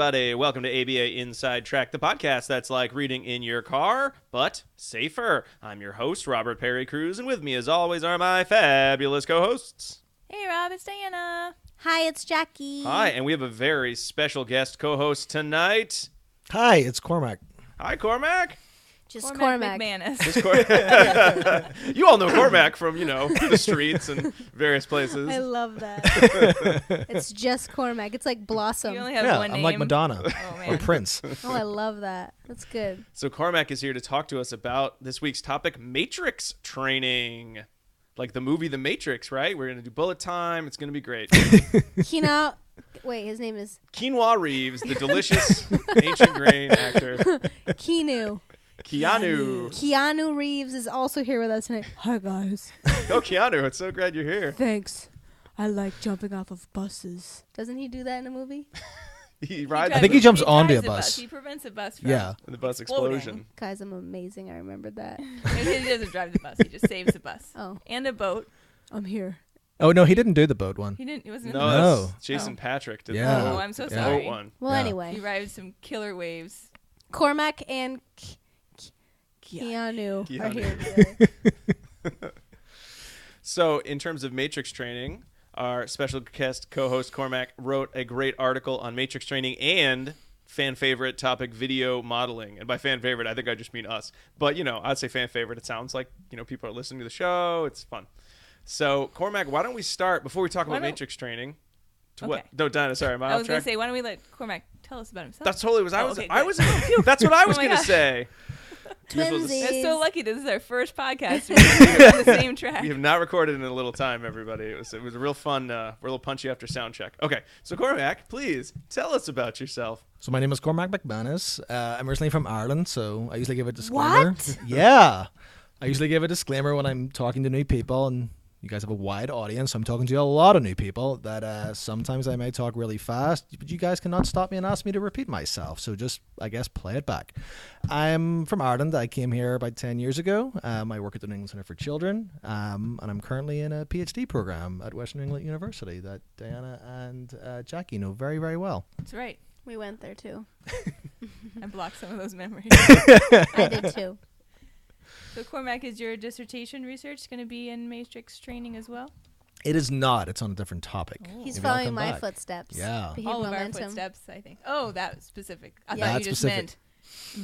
everybody. Welcome to ABA Inside Track, the podcast that's like reading in your car, but safer. I'm your host, Robert Perry Cruz, and with me, as always, are my fabulous co-hosts. Hey, Rob, it's Diana. Hi, it's Jackie. Hi, and we have a very special guest co-host tonight. Hi, it's Cormac. Hi, Cormac. Just Cormac Cormac. MacManus. You all know Cormac from, the streets and various places. I love that. It's just Cormac. It's like Blossom. You only have Yeah, one I'm name. like Madonna Oh, or man. Prince. Oh, I love that. That's good. So Cormac is here to talk to us about this week's topic, Matrix training. Like the movie The Matrix, right? We're going to do bullet time. It's going to be great. Wait, his name is Keanu Reeves, the delicious ancient grain actor. Keanu. Keanu. Reeves is also here with us tonight. Hi, guys. Oh, Keanu, it's so glad you're here. Thanks. I like jumping off of buses. Doesn't he do that in a movie? He rides I think he jumps onto drives a bus. He prevents a bus from Yeah. in the bus exploding. explosion. Guys, I'm amazing. I remembered that. He doesn't drive the bus. He just saves the bus. Oh, And a boat. I'm here. Oh, no, he didn't do the boat one. He didn't. It wasn't No, in the No. that's Jason Oh. Patrick did Yeah. the Oh, I'm so Yeah. boat sorry. one. Well, Yeah. He anyway, rides some killer waves. Cormac and Keanu are Keanu. here today. So in terms of Matrix training, our special guest co-host Cormac wrote a great article on Matrix training and fan favorite topic, video modeling. And by fan favorite, I think I just mean us. But, I'd say fan favorite. It sounds like, people are listening to the show. It's fun. So, Cormac, why don't we start, before we talk about Matrix training, to what? Okay. No, Dinah, sorry, am I I off was going track? to say, why don't we let Cormac tell us about himself? That's totally what I Oh, was. okay, I good. was. That's what I was Oh my going to gosh. say. You're supposed to- Twinsies. That's so lucky. This is our first podcast. We're on the same track. We have not recorded in a little time, everybody. It was a real fun, we're a little punchy after sound check. Okay, so Cormac, please tell us about yourself. So my name is Cormac MacManus. I'm originally from Ireland, so I usually give a disclaimer. What? Yeah. I usually give a disclaimer when I'm talking to new people, and you guys have a wide audience, so I'm talking to a lot of new people, that sometimes I may talk really fast, but you guys cannot stop me and ask me to repeat myself, so just, I guess, play it back. I'm from Ireland. I came here about 10 years ago. I work at the New England Centre for Children, and I'm currently in a PhD program at Western England University that Diana and Jackie know very, very well. That's right. We went there, too. I blocked some of those memories. I did, too. So, Cormac, is your dissertation research going to be in Matrix training as well? It is not. It's on a different topic. He's Maybe I'll following come my back. footsteps. Yeah. Behavioral All of our momentum. footsteps, I think. Oh, that was specific. I Yeah. thought you That's just specific. meant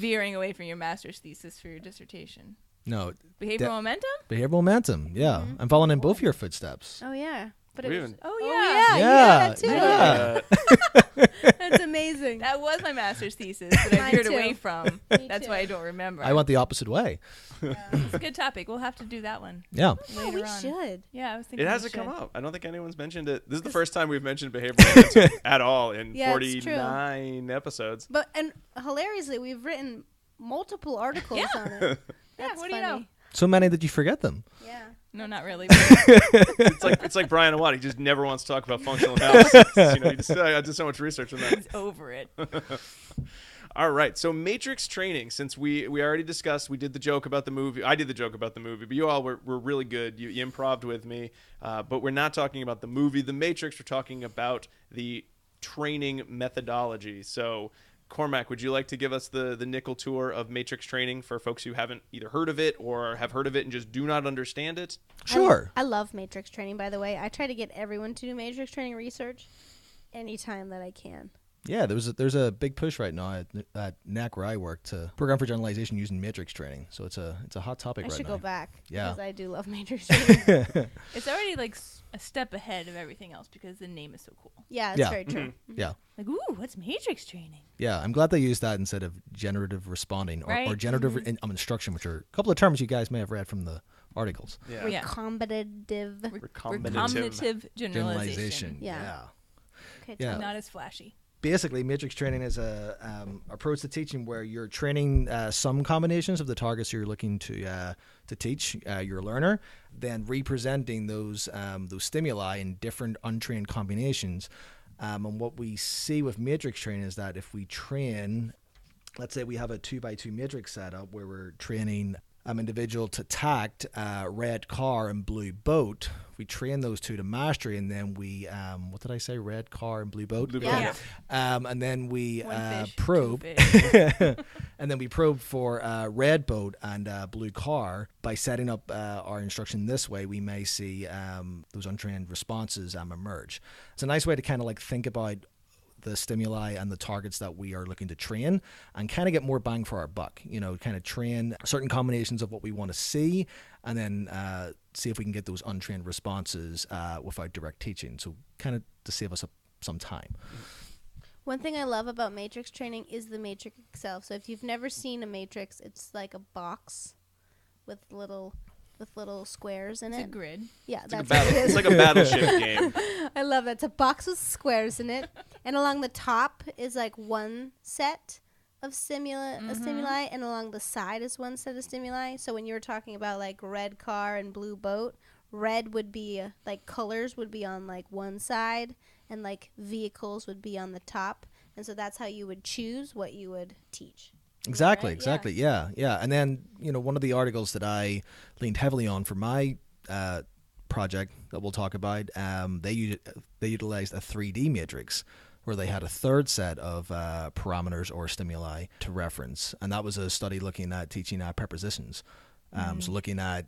veering away from your master's thesis for your dissertation. No, Behavioral momentum? behavioral momentum. Yeah. I'm following in both your footsteps. Oh, yeah. But We it was, haven't- Oh, yeah. yeah. You got that, too. Yeah. That's amazing. That was my master's thesis that I Mine veered too. away from. Me That's too. why I don't remember. I went the opposite way. It's a good topic. We'll have to do that one Yeah. Oh, later we on. should. Yeah, I was thinking It we hasn't come should. up. I don't think anyone's mentioned it. This is the first time we've mentioned behavioral momentum at all in Yeah, it's true. 49 episodes. But, and hilariously, we've written multiple articles on it. That's what do you know? funny. So many that you forget them. Yeah. No, not really. It's like Brian Awad. He just never wants to talk about functional analysis. He just, I did so much research on that. He's over it. All right, so Matrix training, since we already discussed, we did the joke about the movie. I did the joke about the movie, but you all were really good. You improv'd with me, but we're not talking about the movie The Matrix. We're talking about the training methodology. So, Cormac, would you like to give us the nickel tour of Matrix training for folks who haven't either heard of it or have heard of it and just do not understand it? Sure. I love Matrix training, by the way. I try to get everyone to do Matrix training research anytime that I can. Yeah, there's a big push right now at NAC where I work to program for generalization using matrix training. So it's a hot topic I right should now. go back Yeah. because I do love Matrix training. It's already like a step ahead of everything else because the name is so cool. Yeah, it's Yeah. very true. Yeah. Like, ooh, what's Matrix training? Yeah, I'm glad they used that instead of generative responding or Right. generative instruction, which are a couple of terms you guys may have read from the articles. Yeah. Yeah. Recombinative. Recombinative generalization. Yeah. Okay, Yeah. Not as flashy. Basically, matrix training is a approach to teaching where you're training some combinations of the targets you're looking to teach your learner, then representing those stimuli in different untrained combinations. And what we see with matrix training is that if we train, let's say we have a 2x2 matrix setup where we're training individual to tact red car and blue boat. We train those two to mastery, and then we what did I say? Red car and blue boat. Blue boat. Yeah. And then we One fish, probe, two fish. and then we probe for red boat and blue car. By setting up our instruction this way, we may see those untrained responses emerge. It's a nice way to kind of like think about the stimuli and the targets that we are looking to train and kind of get more bang for our buck, kind of train certain combinations of what we want to see and then see if we can get those untrained responses without direct teaching. So kind of to save us some time. One thing I love about matrix training is the matrix itself. So if you've never seen a matrix, it's like a box with little squares in It's it. a grid. Yeah, It's like, that's what it it's is. like a battleship game. I love that. It's a box with squares in it, and along the top is like one set of stimuli, and along the side is one set of stimuli. So when you were talking about like red car and blue boat, red would be like colors would be on like one side, and like vehicles would be on the top, and so that's how you would choose what you would teach. Exactly, Right? exactly. Yeah. And then, one of the articles that I leaned heavily on for my project that we'll talk about, they utilized a 3D matrix where they had a third set of parameters or stimuli to reference. And that was a study looking at teaching prepositions. So looking at,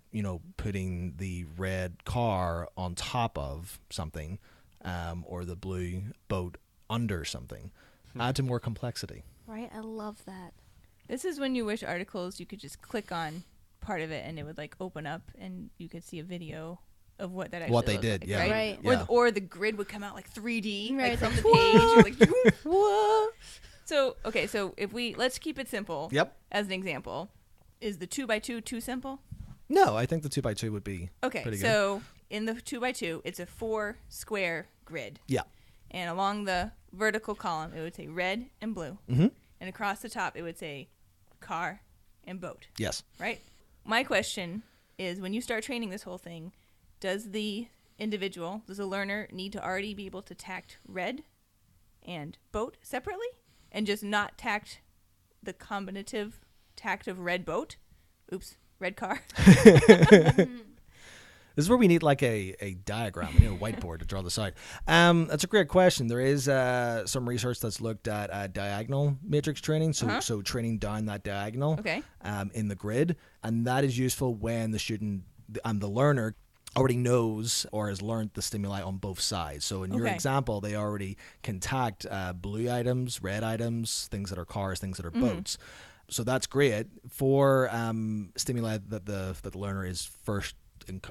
putting the red car on top of something or the blue boat under something. Add to more complexity. Right? I love that. This is when you wish articles you could just click on part of it and it would like open up and you could see a video of what that actually What they looked did, like, yeah. right? Right. Yeah. Or the grid would come out like 3D Right, like from like, the page. You're like, whoa. So if let's keep it simple. Yep. As an example, is the 2x2 too simple? No, I think the 2x2 would be Okay, pretty good. so in the 2x2, it's a 4 square grid. Yeah. And along the vertical column, it would say red and blue. Mm-hmm. And across the top, it would say car and boat, Yes. right? My question is, when you start training this whole thing, does the learner need to already be able to tact red and boat separately and just not tact the combinative tact of red boat? Oops, red car. This is where we need like a diagram, a whiteboard to draw this out. That's a great question. There is some research that's looked at diagonal matrix training, so training down that diagonal Okay. in the grid, and that is useful when the student and the learner already knows or has learned the stimuli on both sides. So in your Okay. example, they already can tact blue items, red items, things that are cars, things that are boats. So that's great for stimuli that the learner is first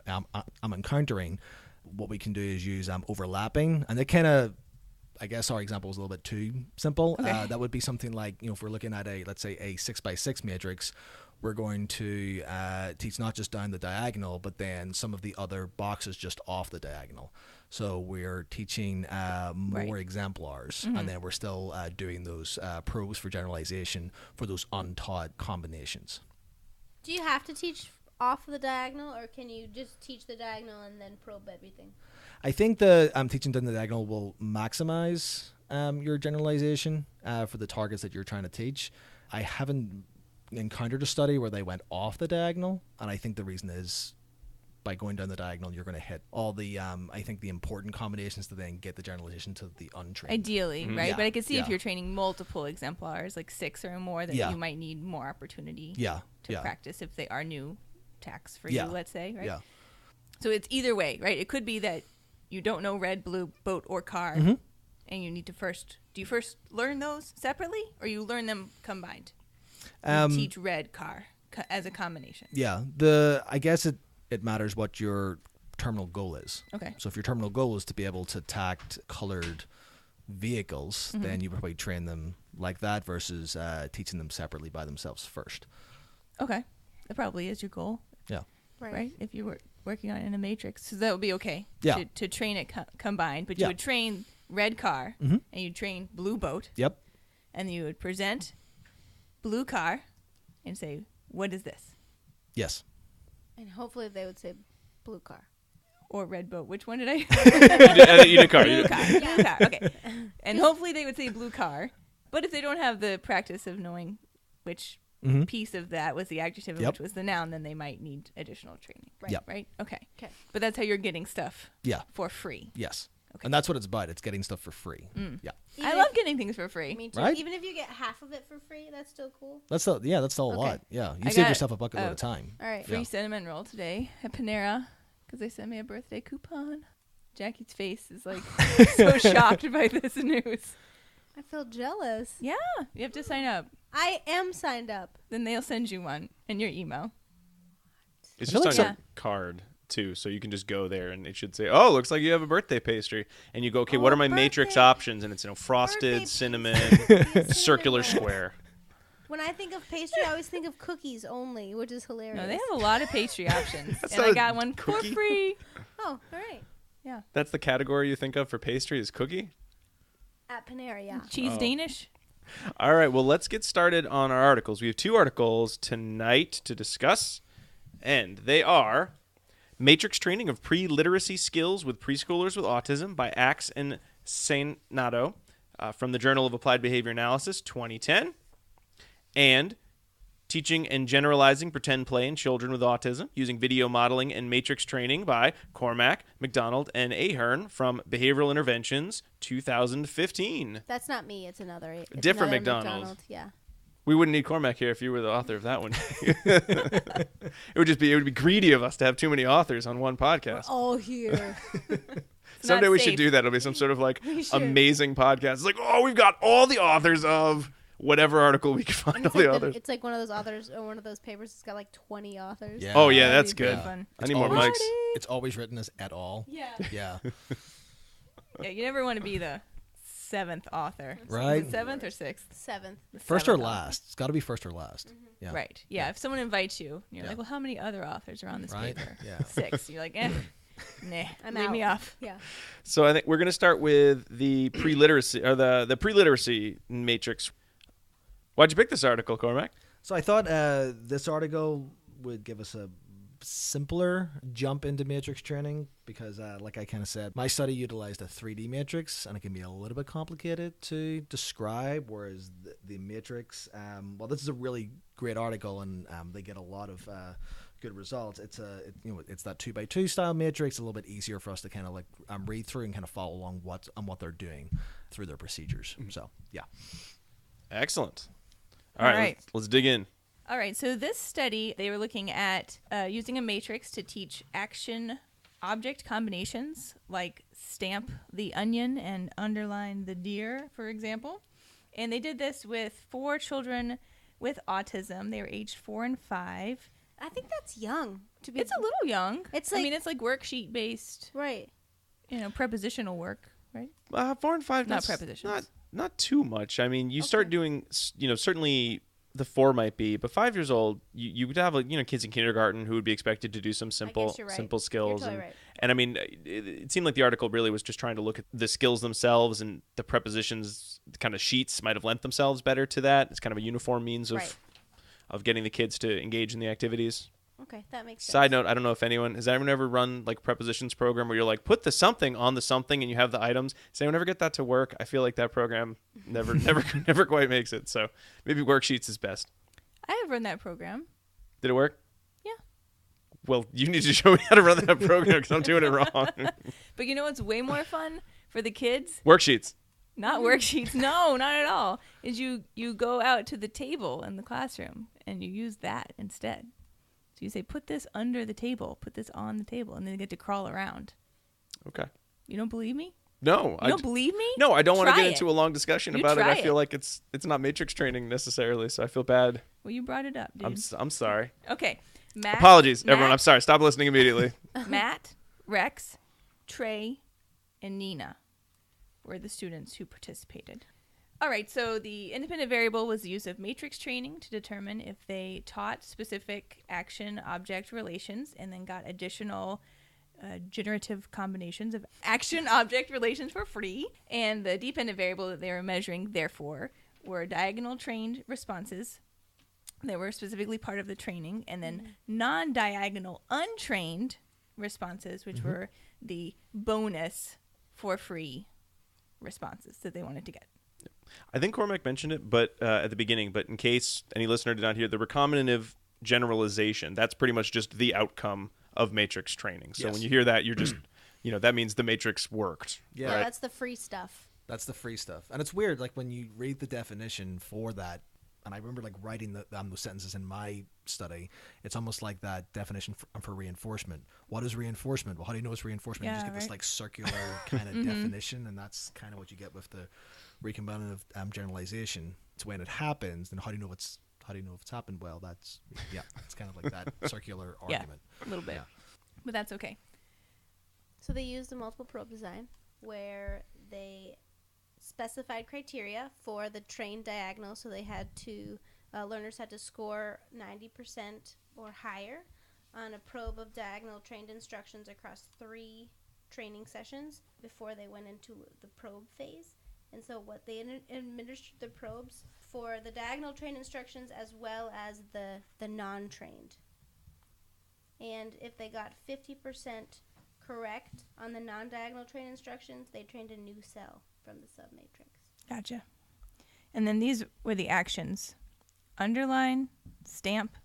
I'm encountering. What we can do is use overlapping, and they kind of, I guess our example is a little bit too simple. Okay. That would be something like, if we're looking at let's say a 6x6 matrix, we're going to teach not just down the diagonal, but then some of the other boxes just off the diagonal. So we're teaching more exemplars, and then we're still doing those probes for generalization for those untaught combinations. Do you have to teach off the diagonal, or can you just teach the diagonal and then probe everything? I think the teaching down the diagonal will maximize your generalization for the targets that you're trying to teach. I haven't encountered a study where they went off the diagonal, and I think the reason is by going down the diagonal, you're going to hit all the, I think, the important combinations to then get the generalization to the untrained. Ideally, right? Yeah, But I could see if yeah. you're training multiple exemplars, like 6 or more, that Yeah. you might need more opportunity Yeah, to yeah, practice if they are new tacks for Yeah. you, let's say, right? yeah. So it's either way, right? It could be that you don't know red, blue, boat, or car, Mhm. and you need to do you first learn those separately, or you learn them combined? Teach red, car as a combination. Yeah, I guess it matters what your terminal goal is. Okay. So if your terminal goal is to be able to tact colored vehicles, then you probably train them like that versus teaching them separately by themselves first. Okay. That probably is your goal, Yeah. right? If you were working on it in a matrix. So that would be okay Yeah. to train it combined. But you Yeah. would train red car, and you'd train blue boat, Yep. and you would present blue car and say, what is this? Yes. And hopefully they would say blue car. Or red boat. Which one did I? You did car. Blue car. Blue car. Okay. And hopefully they would say blue car. But if they don't have the practice of knowing which Mhm. piece of that was the adjective, and Yep. which was the noun, then they might need additional training. Right. Yep. Right. Okay. 'Kay. But that's how you're getting stuff Yeah. for free. Yes. Okay. And that's what it's about. It's getting stuff for free. Yeah. I love getting things for free. Me too. Right? Even if you get half of it for free, that's still cool. That's still a Okay. lot. Yeah. You I save got, yourself a bucket load of time. All right. Free Yeah. cinnamon roll today at Panera because they sent me a birthday coupon. Jackie's face is like so shocked by this news. I feel jealous. Yeah, you have to sign up. I am signed up. Then they'll send you one in your email. It's I feel just on like your card too, so you can just go there and it should say, "Oh, looks like you have a birthday pastry," and you go, "Okay, what Oh, are my matrix birthday- options?" And it's frosted, birthday cinnamon, pastry. circular Cinnamon. square. When I think of pastry, I always think of cookies only, which is hilarious. No, they have a lot of pastry options, That's and not I a got one cookie. for free. Oh, all right. That's the category you think of for pastry is cookie. At Panera, yeah. Cheese Oh. Danish. All right, well, let's get started on our articles. We have 2 articles tonight to discuss, and they are Matrix Training of Pre-Literacy Skills with Preschoolers with Autism by Axe and Sainato from the Journal of Applied Behavior Analysis, 2010, and Teaching and Generalizing Pretend Play in Children with Autism using Video Modeling and Matrix Training by Cormac, MacDonald, and Ahearn from Behavioral Interventions, 2015. That's not me. It's another. It's Different another MacDonald. Yeah. We wouldn't need Cormac here if you were the author of that one. it would be greedy of us to have too many authors on one podcast. All here. Someday not we safe. should do that. It'll be some sort of like We should. amazing podcast. It's like, oh, we've got all the authors of whatever article we can find And all the like authors. it's like one of those authors or one of those papers that's got like 20 authors. Yeah. Oh yeah, That'd that's be pretty good. fun. I need more always- mics. It's always written as at all. Yeah. Yeah. Yeah, you never want to be the 7th author. Right. Is it 7th or 6th? 7th. The First or 7th author. last. It's got to be first or last. Yeah. Right. Yeah. If someone invites you, you're Yeah. like, well, how many other authors are on this Right. paper? Yeah. 6. You're like, nah, I'm leave me out. off. Yeah. So I think we're going to start with the pre-literacy or the pre-literacy matrix. Why'd you pick this article, Cormac? So I thought this article would give us a simpler jump into matrix training because, like I kind of said, my study utilized a 3D matrix, and it can be a little bit complicated to describe, whereas the matrix, well, this is a really great article, and they get a lot of good results. It's it's that 2x2 style matrix, a little bit easier for us to kind of like read through and kind of follow along what they're doing through their procedures. So, yeah. Excellent. All right. Let's dig in. All right, so this study, they were looking at using a matrix to teach action object combinations, like stamp the onion and underline the deer, for example. And they did this with 4 children with autism. They were aged 4 and 5. I think that's young to be. It's a little young. It's I like- mean, it's like worksheet-based, right. prepositional work, right? 4 and 5. Not that's prepositions. Not too much. I mean, you start doing, certainly the 4 might be, but 5 years old, you would have kids in kindergarten who would be expected to do some simple you're right. simple skills. You're totally right. And I mean, it seemed like the article really was just trying to look at the skills themselves, and the prepositions kind of sheets might have lent themselves better to that. It's kind of a uniform means of Right. of getting the kids to engage in the activities. Okay, that makes sense. Side note, I don't know if has anyone ever run like prepositions program where you're like, put the something on the something and you have the items. Does anyone ever get that to work? I feel like that program never quite makes it. So maybe worksheets is best. I have run that program. Did it work? Yeah. Well, you need to show me how to run that program because I'm doing it wrong. But you know what's way more fun for the kids? Worksheets. Not worksheets. No, not at all. Is you go out to the table in the classroom and you use that instead. So you say, put this under the table, put this on the table, and then they get to crawl around. Okay. You don't believe me? No. You don't believe me? No, I don't want to Try get it. into a long discussion You about it. try I feel it. like it's not matrix training necessarily, so I feel bad. Well, you brought it up, dude. I'm sorry. Okay. Matt, Apologies, everyone. Matt, I'm sorry. Stop listening immediately. Matt, Rex, Trey, and Nina were the students who participated. All right, so the independent variable was the use of matrix training to determine if they taught specific action-object relations and then got additional generative combinations of action-object relations for free. And the dependent variable that they were measuring, therefore, were diagonal-trained responses that were specifically part of the training, and then non-diagonal untrained responses, which were the bonus for free responses that they wanted to get. I think Cormac mentioned it, but at the beginning. But in case any listener did not hear, the recombinative generalization, that's pretty much just the outcome of matrix training. So Yes. when you hear that, you're just, that means the matrix worked. Yeah. Yeah, right? that's the free stuff. That's the free stuff. And it's weird, like when you read the definition for that, and I remember like writing those sentences in my study, it's almost like that definition for reinforcement. What is reinforcement? Well, how do you know it's reinforcement? You Yeah, just get this right. like circular kind of definition, and that's kind of what you get with the recombinative generalization. It's when it happens, then how do you know if it's happened? Well, that's it's kind of like that circular Yeah. argument. A little bit. Yeah. But that's okay. So they used a multiple probe design where they specified criteria for the trained diagonal. So they had to, learners had to score 90% or higher on a probe of diagonal trained instructions across 3 training sessions before they went into the probe phase. And so what they administered the probes for the diagonal trained instructions as well as the non-trained. And if they got 50% correct on the non-diagonal trained instructions, they trained a new cell from the submatrix. Gotcha. And then these were the actions. Underline, stamp,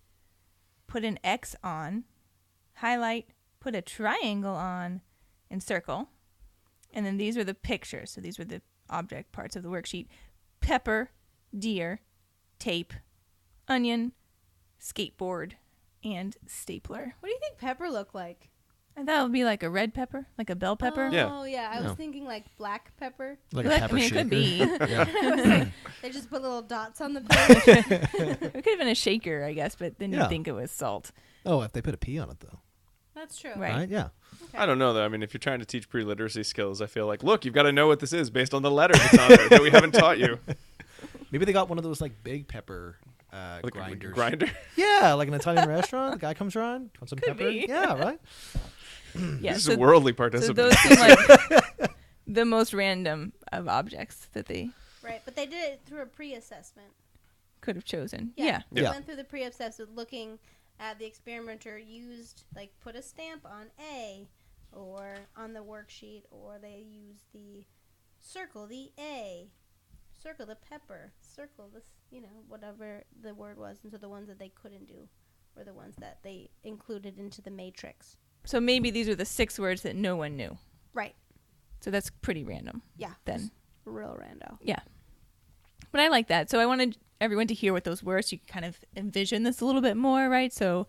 put an X on, highlight, put a triangle on, and circle. And then these were the pictures. So these were the object parts of the worksheet. Pepper, deer, tape, onion, skateboard, and stapler. What do you think pepper looked like? I thought it would be like a red pepper, like a bell pepper. Yeah. Oh, yeah. I No. was thinking like black pepper. Like a But, pepper I mean, it shaker. could be. Yeah. I was like, they just put little dots on the page. It could have been a shaker, I guess, but then Yeah. you'd think it was salt. Oh, if they put a P on it though. That's true. Right. Right? Yeah. Okay. I don't know though. I mean, if you're trying to teach pre-literacy skills, I feel like, look, you've got to know what this is based on the letter that's on there that we haven't taught you. Maybe they got one of those like big pepper Like a grinders. grinder. Yeah, like an Italian restaurant. The guy comes around, wants some Could pepper. be. Yeah, right. Yeah, This so, is worldly so participant. those seem like the most random of objects that they Right, but they did it through a pre-assessment. could have chosen. Yeah. Yeah. They Yeah. went through the pre-assessment looking at the experimenter used, like, put a stamp on A or on the worksheet, or they used the circle the A, circle the pepper, circle this, whatever the word was. And so the ones that they couldn't do were the ones that they included into the matrix. So maybe these are the 6 words that no one knew. Right. So that's pretty random Yeah. then. Real rando. Yeah. But I like that. So I wanted everyone to hear what those were so you can kind of envision this a little bit more, right? So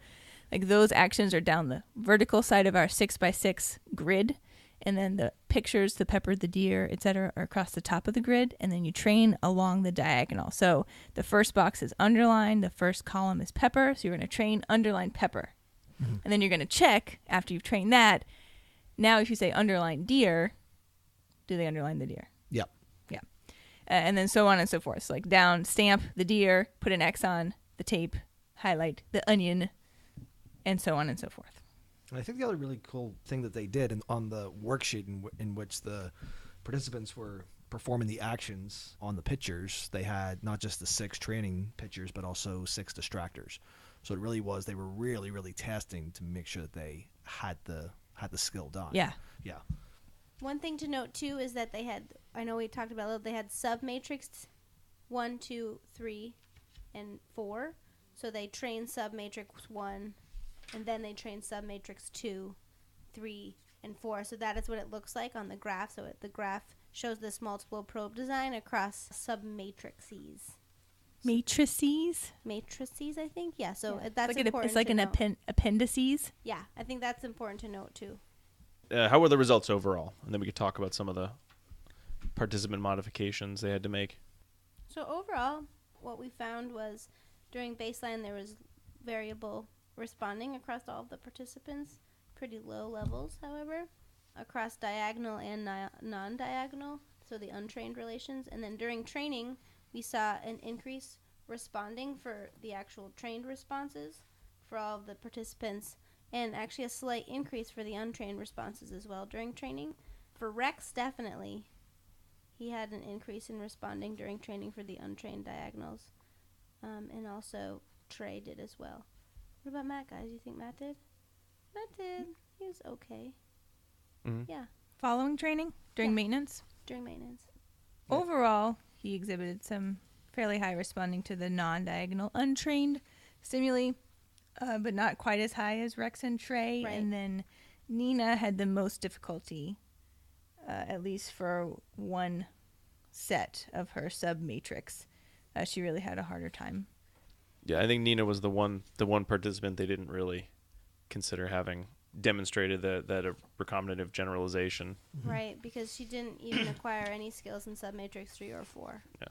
like those actions are down the vertical side of our 6x6 grid. And then the pictures, the pepper, the deer, etc., are across the top of the grid. And then you train along the diagonal. So the first box is underline. The first column is pepper. So you're going to train underline pepper. And then you're going to check after you've trained that. Now, if you say underline deer, do they underline the deer? Yep. Yeah. And then so on and so forth. So like down, stamp the deer, put an X on the tape, highlight the onion, and so on and so forth. And I think the other really cool thing that they did on the worksheet in which the participants were performing the actions on the pictures, they had not just the 6 training pictures, but also 6 distractors. So it really was, they were really, really testing to make sure that they had the skill done. Yeah. Yeah. One thing to note, too, is that they had, I know we talked about it a little, they had submatrix 1, 2, 3, and 4. So they trained submatrix 1, and then they trained submatrix 2, 3, and 4. So that is what it looks like on the graph. So the graph shows this multiple probe design across submatrices. Matrices? Matrices, I think. Yeah, so Yeah. that's It's important like to an note. appendices. Yeah, I think that's important to note, too. How were the results overall? And then we could talk about some of the participant modifications they had to make. So overall, what we found was during baseline there was variable responding across all of the participants, pretty low levels, however, across diagonal and non-diagonal, so the untrained relations. And then during training, we saw an increase responding for the actual trained responses for all of the participants, and actually a slight increase for the untrained responses as well during training. For Rex, definitely, he had an increase in responding during training for the untrained diagonals. And also Trey did as well. What about Matt, guys? You think Matt did? Matt did. He was okay. Mhm. Yeah, Following training during Yeah. maintenance. during maintenance. Overall, he exhibited some fairly high responding to the non-diagonal untrained stimuli, but not quite as high as Rex and Trey. Right. And then Nina had the most difficulty, at least for one set of her sub-matrix. She really had a harder time. Yeah, I think Nina was the one participant they didn't really consider having demonstrated that a recombinative generalization. Right, because she didn't even acquire any skills in submatrix 3 or 4. Yeah.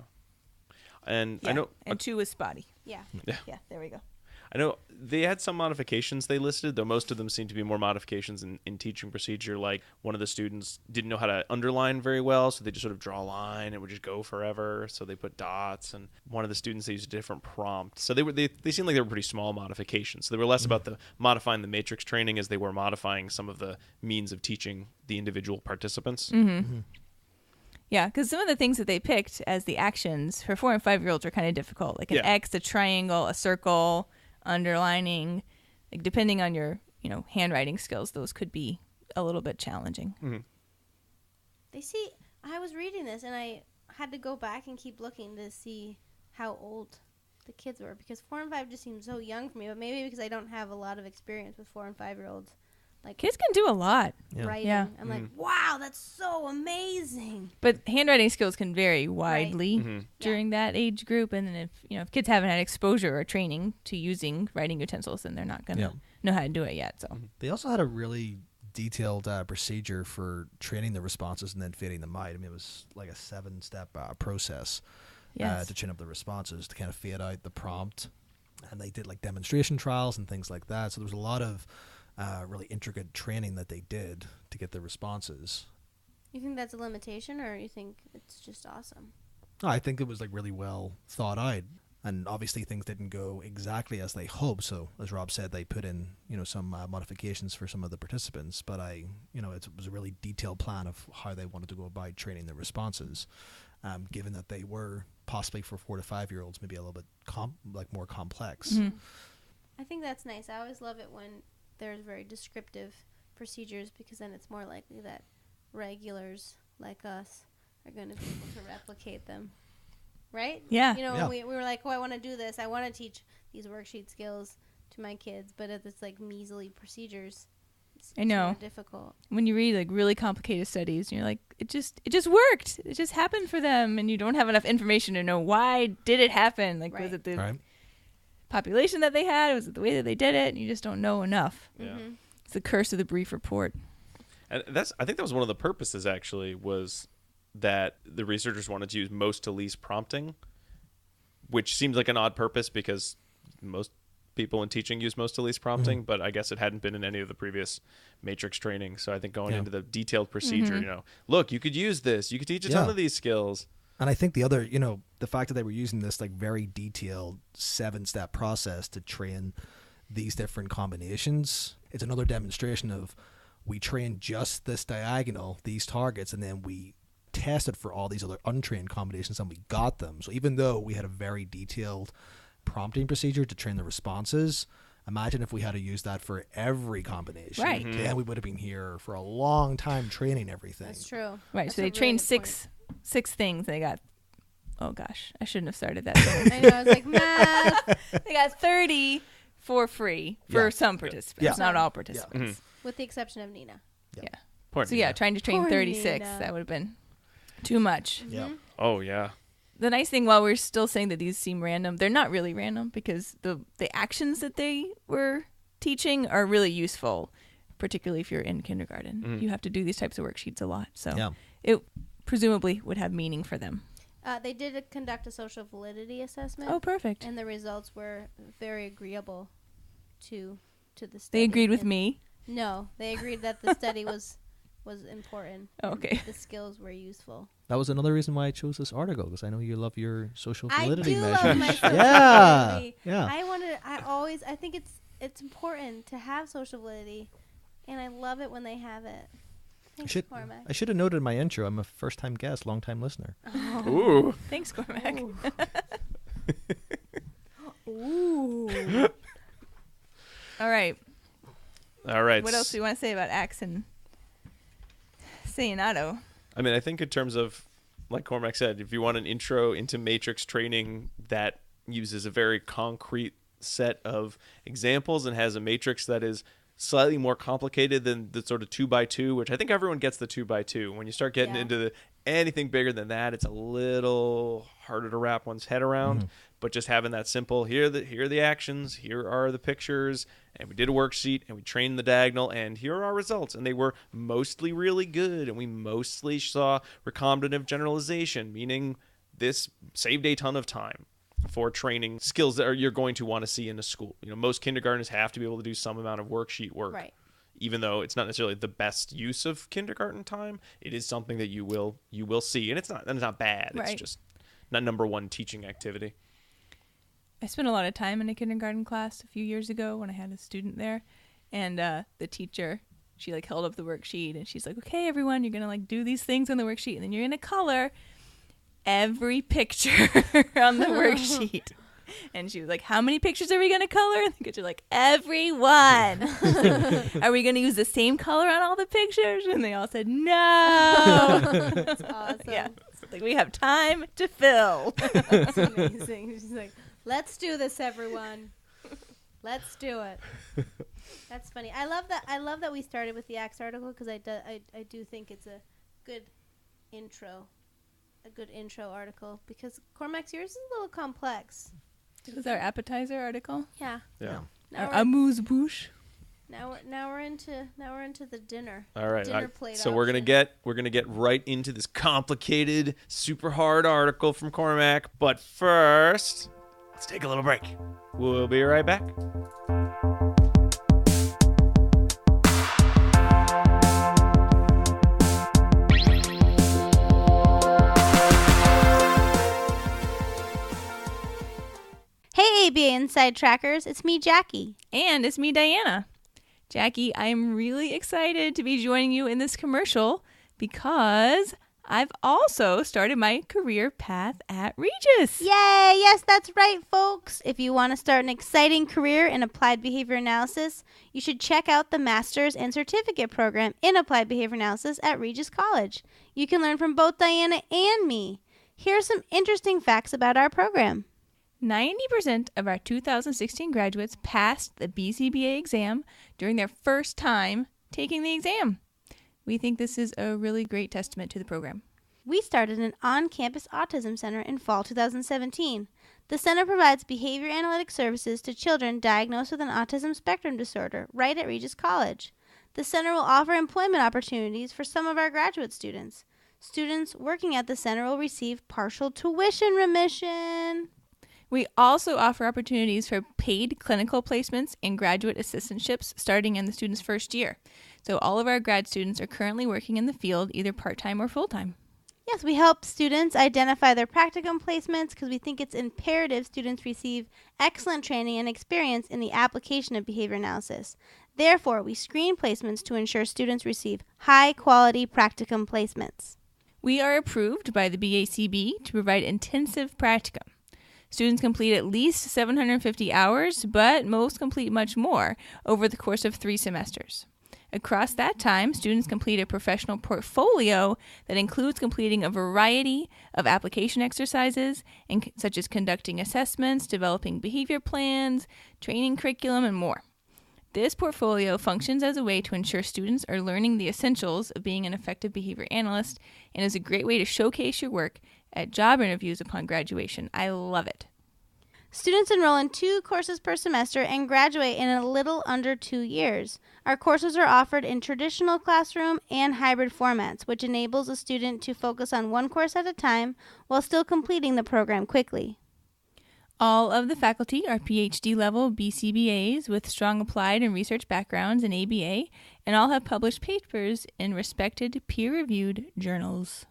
And Yeah, I know and 2 was spotty. Yeah. Yeah, there we go. I know they had some modifications they listed, though most of them seem to be more modifications in teaching procedure. Like one of the students didn't know how to underline very well, so they just sort of draw a line and it would just go forever. So they put dots, and one of the students, they used a different prompt. So they seemed like they were pretty small modifications. So they were less about the modifying the matrix training as they were modifying some of the means of teaching the individual participants. Yeah, because some of the things that they picked as the actions for 4 and 5-year-olds are kind of difficult, like an Yeah. X, a triangle, a circle, underlining. Like depending on your handwriting skills, those could be a little bit challenging. I was reading this and I had to go back and keep looking to see how old the kids were, because 4 and 5 just seemed so young for me, but maybe because I don't have a lot of experience with 4 and 5-year-olds. Like Kids can do a lot, writing. Yeah. I'm like, wow, that's so amazing. but handwriting skills can vary widely Mm-hmm. during that age group. And then if kids haven't had exposure or training to using writing utensils, then they're not going to know how to do it yet. So They also had a really detailed procedure for training the responses and then fitting them out. I mean, it was like a 7-step process yes. to train up the responses, to kind of fade out the prompt. And they did like demonstration trials and things like that. So there was a lot of really intricate training that they did to get the responses. You think that's a limitation, or you think it's just awesome? No, I think it was like really well thought out. And obviously things didn't go exactly as they hoped. So as Rob said, they put in, some modifications for some of the participants. But it was a really detailed plan of how they wanted to go about training the responses, given that they were possibly for 4 to 5-year-olds, maybe a little bit more complex. Mhm. I think that's nice. I always love it when there's very descriptive procedures, because then it's more likely that regulars like us are going to be able to replicate them. Right? Yeah. When we were like, I want to do this. I want to teach these worksheet skills to my kids, but if it's like measly procedures, it's I know. more difficult. When you read like really complicated studies, and you're like, it just worked. It just happened for them, and you don't have enough information to know why did it happen. Like, was it the Right. population that they had? Was it the way that they did it? And you just don't know enough. Yeah. Mm-hmm. It's the curse of the brief report. And I think that was one of the purposes, actually, was that the researchers wanted to use most to least prompting, which seems like an odd purpose because most people in teaching use most to least prompting, but I guess it hadn't been in any of the previous matrix training. So I think going into the detailed procedure, look, you could use this. You could teach a ton of these skills. And I think the other, the fact that they were using this like very detailed 7-step process to train these different combinations, it's another demonstration of we train just this diagonal, these targets, and then we tested for all these other untrained combinations and we got them. So even though we had a very detailed prompting procedure to train the responses, imagine if we had to use that for every combination. Right. Then we would have been here for a long time training everything. That's true. Right. That's so a they really trained good six things. They got, oh gosh, I shouldn't have started that. I know. I was like, math. They got 30 for free for some participants, Yeah. not all participants. With the exception of Nina. Yeah. Poor So yeah, Nina. trying to train Poor 36, Nina. that would have been too much. Yeah. Oh, yeah. The nice thing, while we're still saying that these seem random, they're not really random, because the actions that they were teaching are really useful, particularly if you're in kindergarten. You have to do these types of worksheets a lot. So it presumably would have meaning for them. They did conduct a social validity assessment. Oh, perfect. And the results were very agreeable to the study. They agreed with And- me. No, they agreed that the study was important. Oh, and okay. The skills were useful. That was another reason why I chose this article, because I know you love your social I validity do measures. love my social Yeah. validity. Yeah. I think it's important to have social validity, and I love it when they have it. Thanks, Cormac. I should have noted in my intro, I'm a first-time guest, long-time listener. Ooh. Thanks, Cormac. Ooh. All right. All right. What else do you want to say about Axe and Sainato? I mean, I think in terms of like Cormac said, if you want an intro into matrix training that uses a very concrete set of examples and has a matrix that is slightly more complicated than the sort of 2x2, which I think everyone gets the 2x2. When you start getting into anything bigger than that, it's a little harder to wrap one's head around. But just having that simple, here are the actions, here are the pictures, and we did a worksheet, and we trained the diagonal, and here are our results. And they were mostly really good, and we mostly saw recombinative generalization, meaning this saved a ton of time for training skills that you're going to want to see in a school. Most kindergartners have to be able to do some amount of worksheet work. Right. Even though it's not necessarily the best use of kindergarten time, it is something that you will see, and it's not bad. Right. It's just not number one teaching activity. I spent a lot of time in a kindergarten class a few years ago when I had a student there, and the teacher, she held up the worksheet and she's like, "Okay, everyone, you're gonna do these things on the worksheet, and then you're gonna color every picture on the worksheet." And she was like, "How many pictures are we gonna color?" And the kids are like, "Everyone." "Are we gonna use the same color on all the pictures?" And they all said, "No." That's awesome. Yeah, we have time to fill. That's amazing. She's like, "Let's do this, everyone. Let's do it." That's funny. I love that we started with the Axe article because I do think it's a good intro article because Cormac's yours is a little complex. This is our appetizer article. Yeah. Yeah. Our amuse-bouche. Now we're into the dinner. All right. Dinner plate. So we're gonna get right into this complicated, super hard article from Cormac. But first, let's take a little break. We'll be right back. Hey, ABA Inside Trackers, it's me, Jackie. And it's me, Diana. Jackie, I am really excited to be joining you in this commercial because I've also started my career path at Regis. Yay! Yes, that's right, folks. If you want to start an exciting career in applied behavior analysis, you should check out the Master's and Certificate program in Applied Behavior Analysis at Regis College. You can learn from both Diana and me. Here are some interesting facts about our program. 90% of our 2016 graduates passed the BCBA exam during their first time taking the exam. We think this is a really great testament to the program. We started an on-campus autism center in fall 2017. The center provides behavior analytic services to children diagnosed with an autism spectrum disorder right at Regis College. The center will offer employment opportunities for some of our graduate students. Students working at the center will receive partial tuition remission. We also offer opportunities for paid clinical placements and graduate assistantships starting in the student's first year. So all of our grad students are currently working in the field either part-time or full-time. Yes, we help students identify their practicum placements because we think it's imperative students receive excellent training and experience in the application of behavior analysis. Therefore, we screen placements to ensure students receive high-quality practicum placements. We are approved by the BACB to provide intensive practicum. Students complete at least 750 hours, but most complete much more over the course of 3 semesters. Across that time, students complete a professional portfolio that includes completing a variety of application exercises, such as conducting assessments, developing behavior plans, training curriculum, and more. This portfolio functions as a way to ensure students are learning the essentials of being an effective behavior analyst and is a great way to showcase your work at job interviews upon graduation. I love it. Students enroll in 2 courses per semester and graduate in a little under 2 years. Our courses are offered in traditional classroom and hybrid formats, which enables a student to focus on one course at a time while still completing the program quickly. All of the faculty are PhD-level BCBAs with strong applied and research backgrounds in ABA, and all have published papers in respected peer-reviewed journals.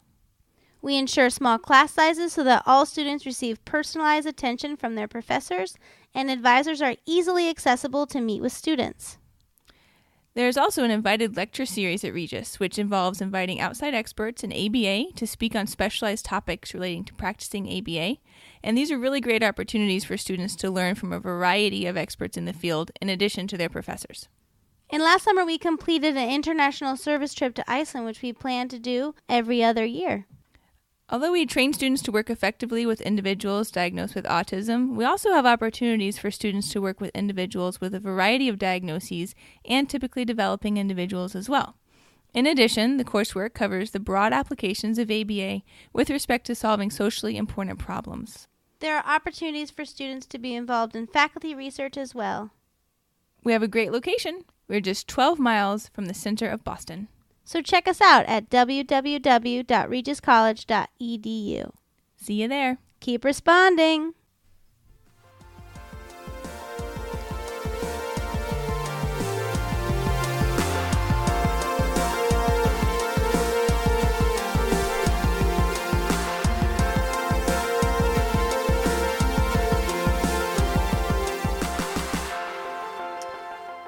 We ensure small class sizes so that all students receive personalized attention from their professors, and advisors are easily accessible to meet with students. There's also an invited lecture series at Regis, which involves inviting outside experts in ABA to speak on specialized topics relating to practicing ABA. And these are really great opportunities for students to learn from a variety of experts in the field, in addition to their professors. And last summer, we completed an international service trip to Iceland, which we plan to do every other year. Although we train students to work effectively with individuals diagnosed with autism, we also have opportunities for students to work with individuals with a variety of diagnoses and typically developing individuals as well. In addition, the coursework covers the broad applications of ABA with respect to solving socially important problems. There are opportunities for students to be involved in faculty research as well. We have a great location. We're just 12 miles from the center of Boston. So check us out at www.regiscollege.edu. See you there. Keep responding.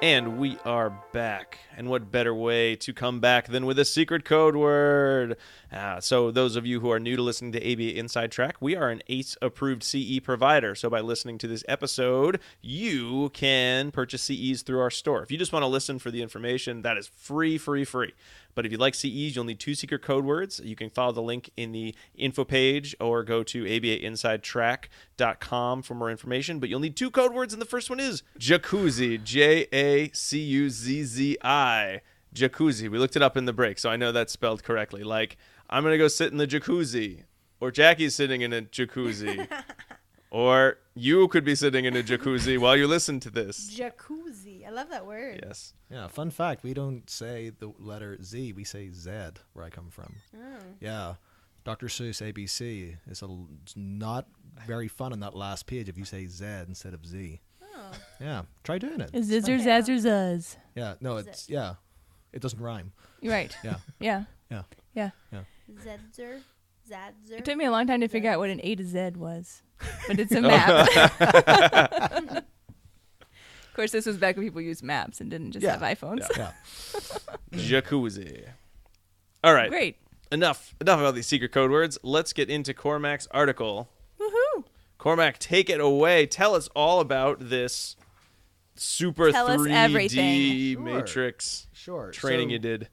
And we are back. And what better way to come back than with a secret code word? So those of you who are new to listening to ABA Inside Track, we are an ACE-approved CE provider. So by listening to this episode, you can purchase CEs through our store. If you just want to listen for the information, that is free. But if you'd like CEs, you'll need 2 secret code words. You can follow the link in the info page or go to abainsidetrack.com for more information. But you'll need 2 code words, and the first one is jacuzzi, Jacuzzi. Jacuzzi. We looked it up in the break, so I know that's spelled correctly. Like, I'm going to go sit in the jacuzzi, or Jackie's sitting in a jacuzzi, or you could be sitting in a jacuzzi while you listen to this. Jacuzzi. I love that word. Yes. Yeah, fun fact, we don't say the letter Z, we say Z where I come from. Oh. Yeah. Dr. Seuss ABC is not very fun on that last page if you say Z instead of Z. Oh. Yeah, try doing it. Zizzer, zazzer, zuzz. Yeah, no, it's, yeah, it doesn't rhyme. You're right. Yeah. Yeah. Yeah. Yeah. Zedzer. Zadzer. It took me a long time to figure out what an A to Z was, but it's a map. Of course, this was back when people used maps and didn't just have iPhones. Yeah. Jacuzzi. All right. Great. Enough about these secret code words. Let's get into Cormac's article. Woohoo! Cormac, take it away. Tell us all about this super Tell us 3D everything. matrix Sure. training you did.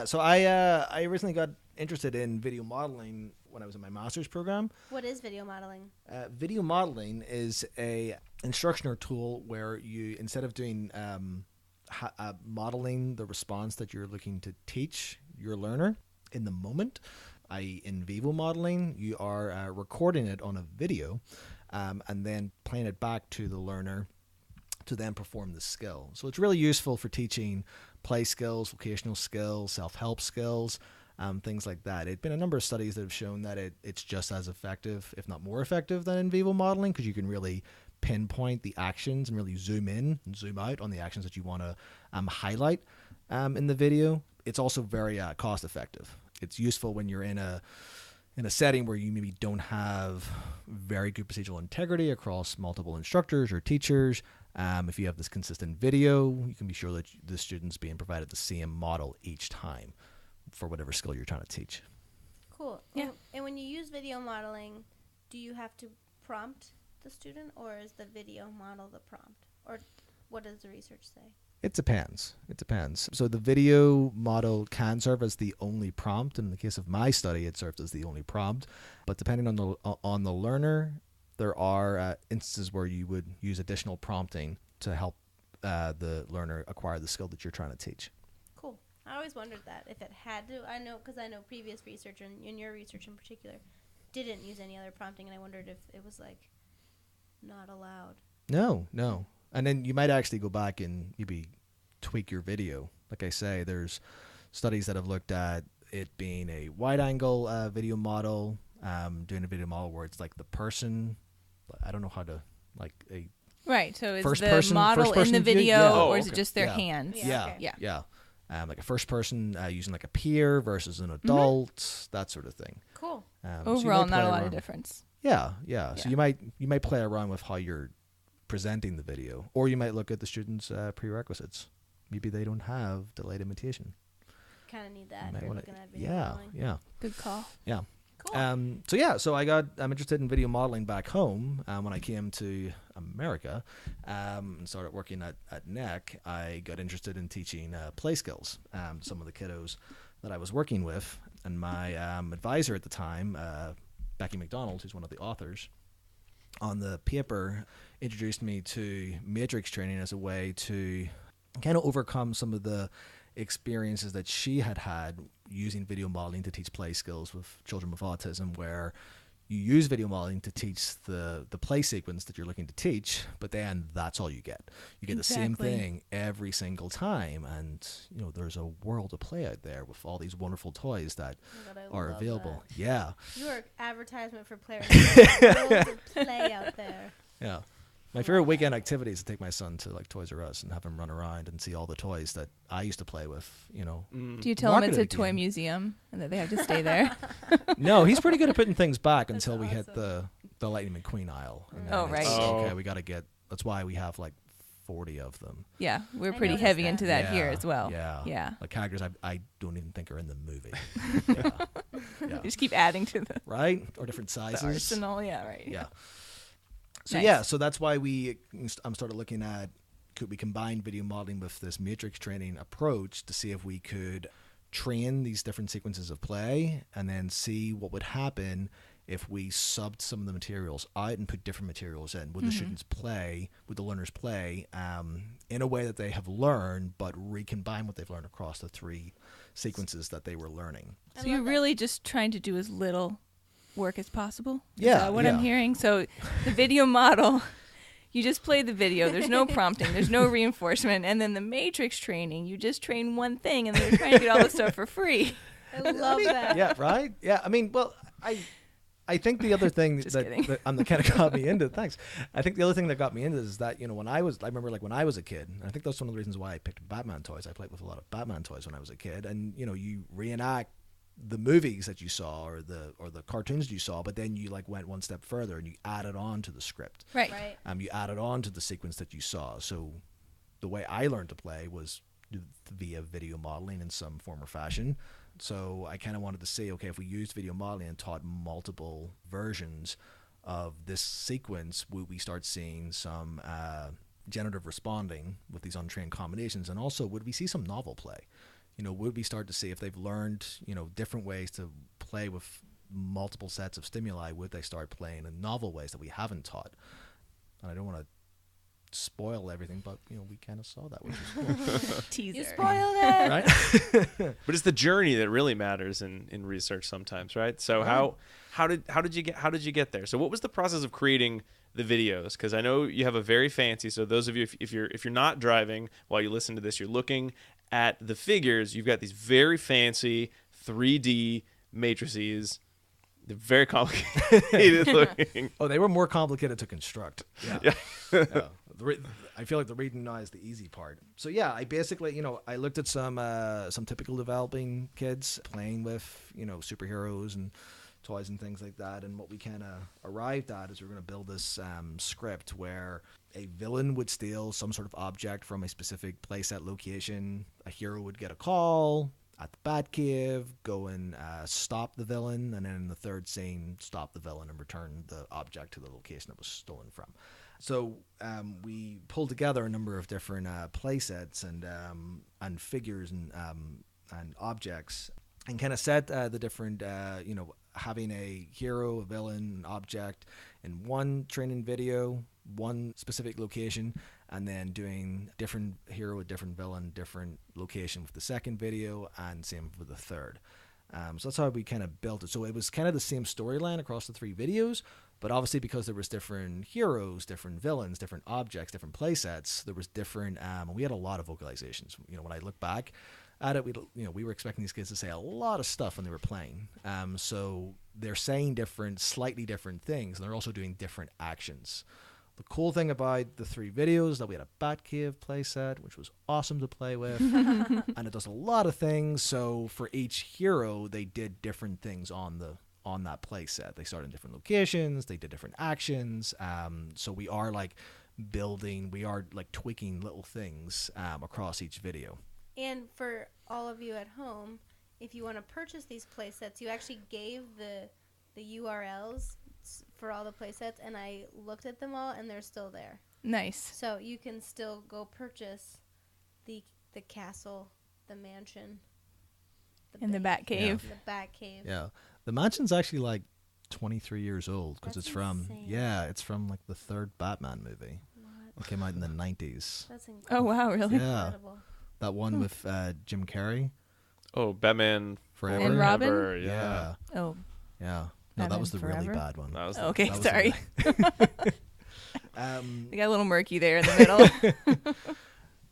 So I originally got interested in video modeling when I was in my master's program. What is video modeling? Video modeling is a instructional tool where you, instead of doing modeling the response that you're looking to teach your learner in the moment, i.e. in vivo modeling, you are recording it on a video and then playing it back to the learner to then perform the skill. So it's really useful for teaching play skills, vocational skills, self-help skills, things like that. There's been a number of studies that have shown that it's just as effective, if not more effective, than in vivo modeling, because you can really pinpoint the actions and really zoom in and zoom out on the actions that you want to highlight in the video. It's also very cost effective. It's useful when you're in a setting where you maybe don't have very good procedural integrity across multiple instructors or teachers. If you have this consistent video, you can be sure that the student's being provided the same model each time for whatever skill you're trying to teach. Cool. Yeah. And when you use video modeling, do you have to prompt the student, or is the video model the prompt? Or what does the research say? It depends. So the video model can serve as the only prompt. In the case of my study, it served as the only prompt. But depending on the learner, there are instances where you would use additional prompting to help the learner acquire the skill that you're trying to teach. Cool. I always wondered that if it had to. I know previous research, and in your research in particular, didn't use any other prompting, and I wondered if it was like not allowed. No. And then you might actually go back and maybe tweak your video. Like I say, there's studies that have looked at it being a wide-angle video model, doing a video model where it's like the person. I don't know how to, like a Right. So is first the person, model first in person the view? video, Yeah. or is it okay. just their Yeah. hands? Yeah. Yeah. Yeah. Like a first person using like a peer versus an adult, that sort of thing. Cool. So you Overall, might not play a lot of around. difference. Yeah. Yeah. So you might play around with how you're presenting the video, or you might look at the students' prerequisites. Maybe they don't have delayed imitation. Kind of need You that might if you're wanna- looking at video modeling. Yeah. Good call. Yeah. Cool. So I'm interested in video modeling back home. When I came to America and started working at NEC, I got interested in teaching play skills. Some of the kiddos that I was working with, And my advisor at the time, Becky MacDonald, who's one of the authors on the paper, introduced me to matrix training as a way to kind of overcome some of the experiences that she had using video modeling to teach play skills with children with autism, where you use video modeling to teach the play sequence that you're looking to teach, but then that's all you get. You get the same thing every single time, and there's a world of play out there with all these wonderful toys that are available. That. Yeah. Your advertisement for players. World of play out there. Yeah. My favorite weekend activity is to take my son to like Toys R Us and have him run around and see all the toys that I used to play with, Do you tell him it's a toy museum and that they have to stay there? No, he's pretty good at putting things back until we hit the Lightning McQueen aisle. And right. Okay, we got to get, that's why we have like 40 of them. Yeah, we're pretty heavy into that here as well. Yeah. Like characters I don't even think are in the movie. Yeah. You just keep adding to the right? Or different sizes. The arsenal, yeah, right. Yeah. So Nice. so that's why I'm started looking at, could we combine video modeling with this matrix training approach to see if we could train these different sequences of play and then see what would happen if we subbed some of the materials out and put different materials in. Would the students play, would the learners play in a way that they have learned, but recombine what they've learned across the 3 sequences that they were learning. So you're really just trying to do as little work as possible? Is Yeah, that what I'm hearing? So the video model, you just play the video. There's no prompting. There's no reinforcement. And then the matrix training, you just train one thing, and they're trying to get all the stuff for free. I love that. Yeah, right? Yeah, I mean, well, I think the other thing that kind of got me into, thanks. I think the other thing that got me into is that, I remember like when I was a kid, and I think that's one of the reasons why I picked Batman toys. I played with a lot of Batman toys when I was a kid, and you reenact the movies that you saw or the cartoons that you saw, but then you like went one step further and you added on to the script. Right. You added on to the sequence that you saw. So the way I learned to play was via video modeling in some form or fashion. So I kind of wanted to see, okay, if we used video modeling and taught multiple versions of this sequence, would we start seeing some generative responding with these untrained combinations? And also, would we see some novel play? Would we start to see if they've learned, different ways to play with multiple sets of stimuli? Would they start playing in novel ways that we haven't taught? And I don't want to spoil everything, but we kind of saw that, which is cool. Teaser. You spoiled it. Right? But it's the journey that really matters in research sometimes, right? So how did you get there? So what was the process of creating the videos? Because I know you have a very fancy. So those of you, if you're not driving while you listen to this, you're looking at the figures. You've got these very fancy 3D matrices. They're very complicated looking. Oh, they were more complicated to construct. Yeah. Yeah. I feel like the reading now is the easy part. So yeah, I basically, I looked at some typical developing kids playing with, superheroes and toys and things like that. And what we kind of arrived at is we're going to build this script where a villain would steal some sort of object from a specific playset location. A hero would get a call at the Batcave, go and stop the villain, and then in the third scene, stop the villain and return the object to the location it was stolen from. So we pulled together a number of different playsets and figures and objects, and kind of set the different, having a hero, a villain, an object in one training video, one specific location, and then doing different hero, a different villain, different location with the second video, and same for the third. So that's how we kind of built it. So it was kind of the same storyline across the 3 videos, but obviously because there was different heroes, different villains, different objects, different playsets, there was different, we had a lot of vocalizations. When I look back at it, we were expecting these kids to say a lot of stuff when they were playing. So they're saying slightly different things, and they're also doing different actions. The cool thing about the 3 videos that we had a Batcave playset, which was awesome to play with, and it does a lot of things. So for each hero, they did different things on that playset. They started in different locations. They did different actions. So we are tweaking little things across each video. And for all of you at home, if you want to purchase these playsets, you actually gave the URLs for all the playsets, and I looked at them all, and they're still there. Nice. So you can still go purchase the castle, the mansion, In the base, Bat Cave. in the Bat Cave. Yeah. The mansion's actually like 23 years old because That's it's from insane. it's from like the third Batman movie. What? It came out in the 90s. That's Oh wow, really? Yeah. incredible. That one with Jim Carrey. Oh, Batman Forever. And Robin? Forever, Yeah. Oh, Yeah. No, that Batman was the really Forever? bad one. That was okay. that was Sorry. Um, They got a little murky there in the middle.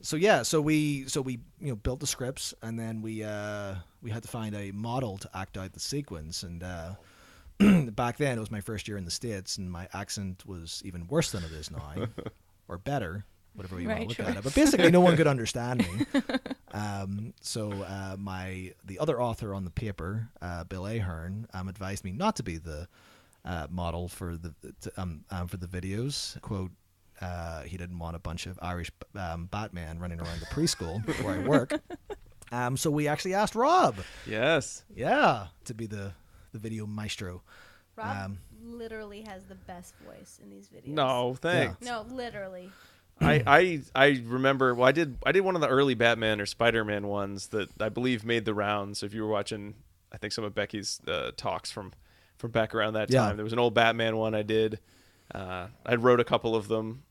so we built the scripts, and then we had to find a model to act out the sequence. And back then it was my first year in the States, and my accent was even worse than it is now, or better, whatever you want Right, to look sure. at it. But basically, no one could understand me. So the other author on the paper, Bill Ahearn, advised me not to be the model for the videos. Quote, he didn't want a bunch of Irish Batman running around the preschool where I work. So we actually asked Rob, Yes. to be the video maestro. Rob literally has the best voice in these videos. No, thanks. No, literally. I remember. Well, I did one of the early Batman or Spider-Man ones that I believe made the rounds. So if you were watching, I think some of Becky's talks from back around that time. Yeah. There was an old Batman one I did. I wrote a couple of them.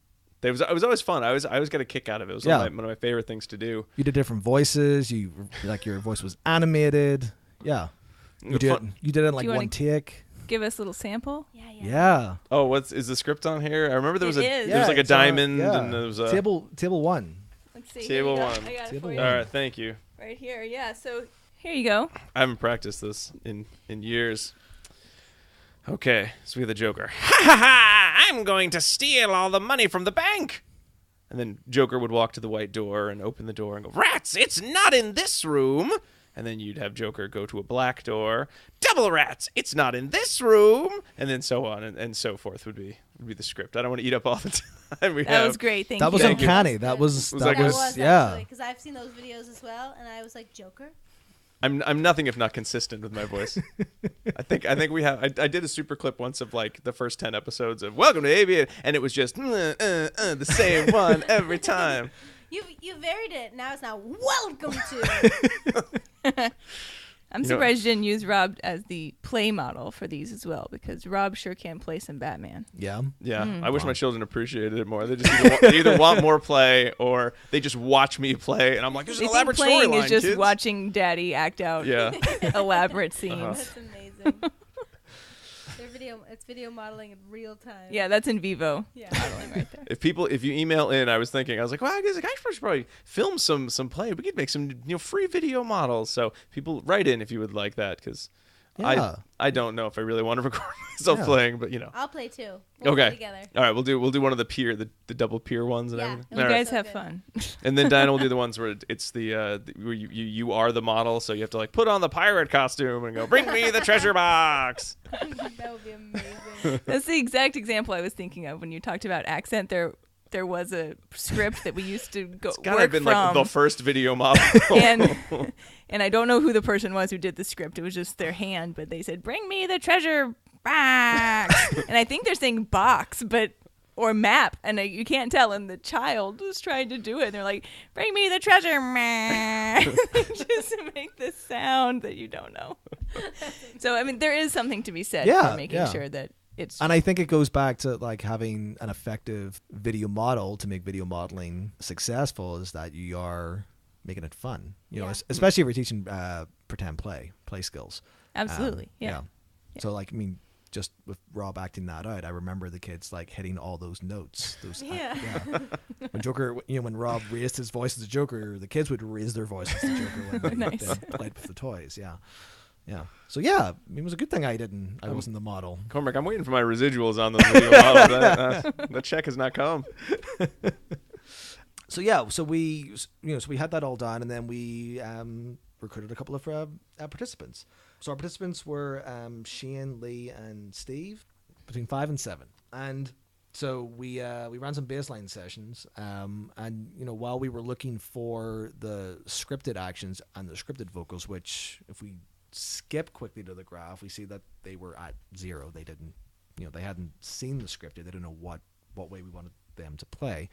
It was always fun. I always got a kick out of it. It was one of my favorite things to do. You did different voices. You your voice was animated. Yeah. You did it in like you wanna- one take. Give us a little sample. Yeah. Oh, is the script on here? I remember there was It a is. there was like a it's on- diamond yeah. and there was a table one. Let's see. Table Here you go. one. I got it Table for you. one. All right, thank you. Right here. Yeah. So here you go. I haven't practiced this in years. Okay, so we have the Joker. Ha ha ha! I'm going to steal all the money from the bank. And then Joker would walk to the white door and open the door and go, "Rats! It's not in this room." And then you'd have Joker go to a black door. "Double rats! It's not in this room." And then so on and so forth would be the script. I don't want to eat up all the time we That have. was great. Thank That you. was Thank you. uncanny. That was Was that that good? was That was yeah. actually, because I've seen those videos as well, and I was like, Joker? I'm nothing if not consistent with my voice. I think we have. I did a super clip once of like the first 10 episodes of Welcome to ABA, and it was just the same one every time. You varied it. Now it's now welcome to. I'm surprised you didn't use Rob as the play model for these as well, because Rob sure can play some Batman. Yeah. Yeah, Hmm. I wish my children appreciated it more. They just they either want more play or they just watch me play, and I'm like, "There's an They think elaborate playing storyline, is just kids." watching Daddy act out Yeah. elaborate scenes. Uh-huh. That's amazing. It's video modeling in real time. Yeah, that's in vivo Yeah. modeling right there. If you email in, I was like, well, I guess I should probably film some play. We could make some free video models. So people write in if you would like that, because Yeah. I don't know if I really want to record myself Yeah. playing, but I'll play too. We'll play Okay. together. All right, we'll do one of the double peer ones and Yeah. everything. You All right. guys So have good. fun. And then Diana will do the ones where it's where you are the model, so you have to like put on the pirate costume and go, "Bring me the treasure box." That would be amazing. That's the exact example I was thinking of when you talked about accent. There was a script that we used to go It's gotta work have been from, like the first video model. and I don't know who the person was who did the script. It was just their hand, but they said, "Bring me the treasure box," and I think they're saying box, or map, and you can't tell. And the child was trying to do it, and they're like, "Bring me the treasure map," just to make this sound that you don't know. So I mean, there is something to be said Yeah, for making yeah. sure that it's. And I think it goes back to like having an effective video model to make video modeling successful, is that you are making it fun. You know, Yeah. especially if you're teaching pretend play skills. Absolutely, yeah. So like, I mean, just with Rob acting that out, I remember the kids like hitting all those notes. Yeah. When Joker, when Rob raised his voice as a Joker, the kids would raise their voice as the Joker when they Nice. played with the toys. Yeah. Yeah. So yeah, I mean, it was a good thing I wasn't the model. Cormac, I'm waiting for my residuals on those video models. That check has not come. So yeah, so we had that all done, and then we recruited a couple of participants. So our participants were Shane, Lee, and Steve, between 5 and 7, and so we ran some baseline sessions, and while we were looking for the scripted actions and the scripted vocals, which if we skip quickly to the graph, we see that they were at 0. They didn't, they hadn't seen the scripted. They didn't know what way we wanted them to play.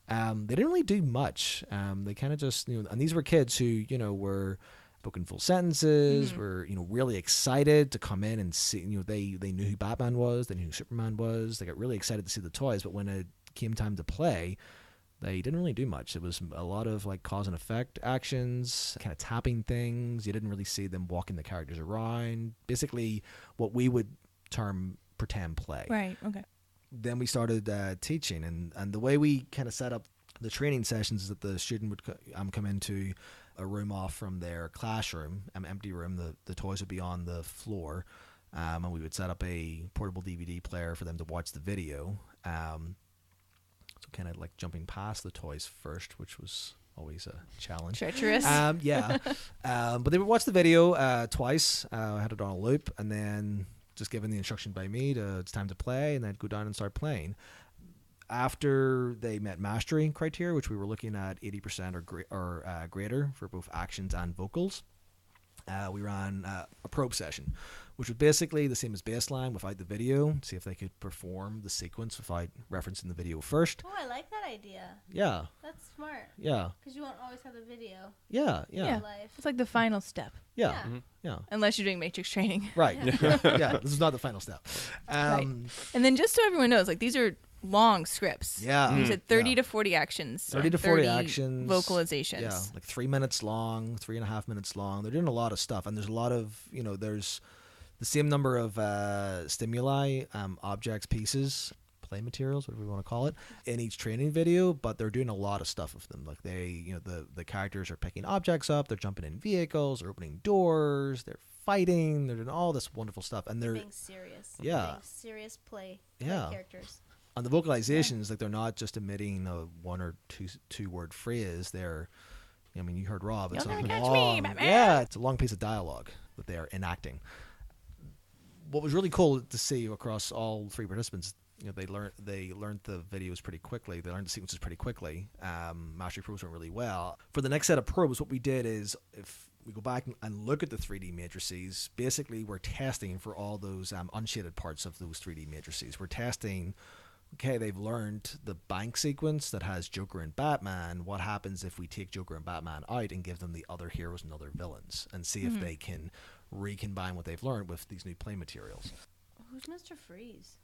They didn't really do much. They kind of just, and these were kids who, were spoken full sentences, were, really excited to come in and see, they knew who Batman was, they knew who Superman was, they got really excited to see the toys, but when it came time to play, they didn't really do much. It was a lot of like cause and effect actions, kind of tapping things. You didn't really see them walking the characters around. Basically, what we would term pretend play. Right. Okay. Then we started teaching, and the way we kind of set up the training sessions is that the student would come into a room off from their classroom, an empty room. The toys would be on the floor, and we would set up a portable DVD player for them to watch the video. So kind of like jumping past the toys first, which was always a challenge. Treacherous. Yeah. But they would watch the video twice. I had it on a loop, and then just given the instruction by me it's time to play, and then go down and start playing. After they met mastery criteria, which we were looking at 80% or greater for both actions and vocals, we ran a probe session, which was basically the same as baseline without the video, to see if they could perform the sequence without referencing the video first. Oh, I like that idea. Yeah. That's smart. Yeah. Because you won't always have the video Yeah. Yeah. in life. It's like the final step, Yeah. Yeah. Yeah. unless you're doing matrix training. Right. Yeah. This is not the final step. Right. And then just so everyone knows, like these are long scripts. Yeah. You said 30 Yeah. to 40 actions. 30 to 40 actions. Vocalizations. Yeah, like 3 minutes long, 3.5 minutes long. They're doing a lot of stuff, and there's a lot of, there's the same number of stimuli, objects, pieces, play materials, whatever we want to call it, in each training video, but they're doing a lot of stuff with them. Like they, the characters are picking objects up, they're jumping in vehicles, they're opening doors, they're fighting, they're doing all this wonderful stuff, and they're being serious. Yeah. Being serious play Yeah. characters. on the vocalizations, like they're not just emitting a one or two word phrase. They're, you heard Rob. It's You're a gonna catch long, me, Batman. yeah, it's a long piece of dialogue that they are enacting. What was really cool to see across all three participants, they learned the videos pretty quickly. They learned the sequences pretty quickly. Mastery probes went really well. For the next set of probes, what we did is, if we go back and look at the 3D matrices, basically we're testing for all those unshaded parts of those 3D matrices. We're testing, okay, they've learned the bank sequence that has Joker and Batman. What happens if we take Joker and Batman out and give them the other heroes and other villains, and see if they can recombine what they've learned with these new play materials? Who's Mr. Freeze?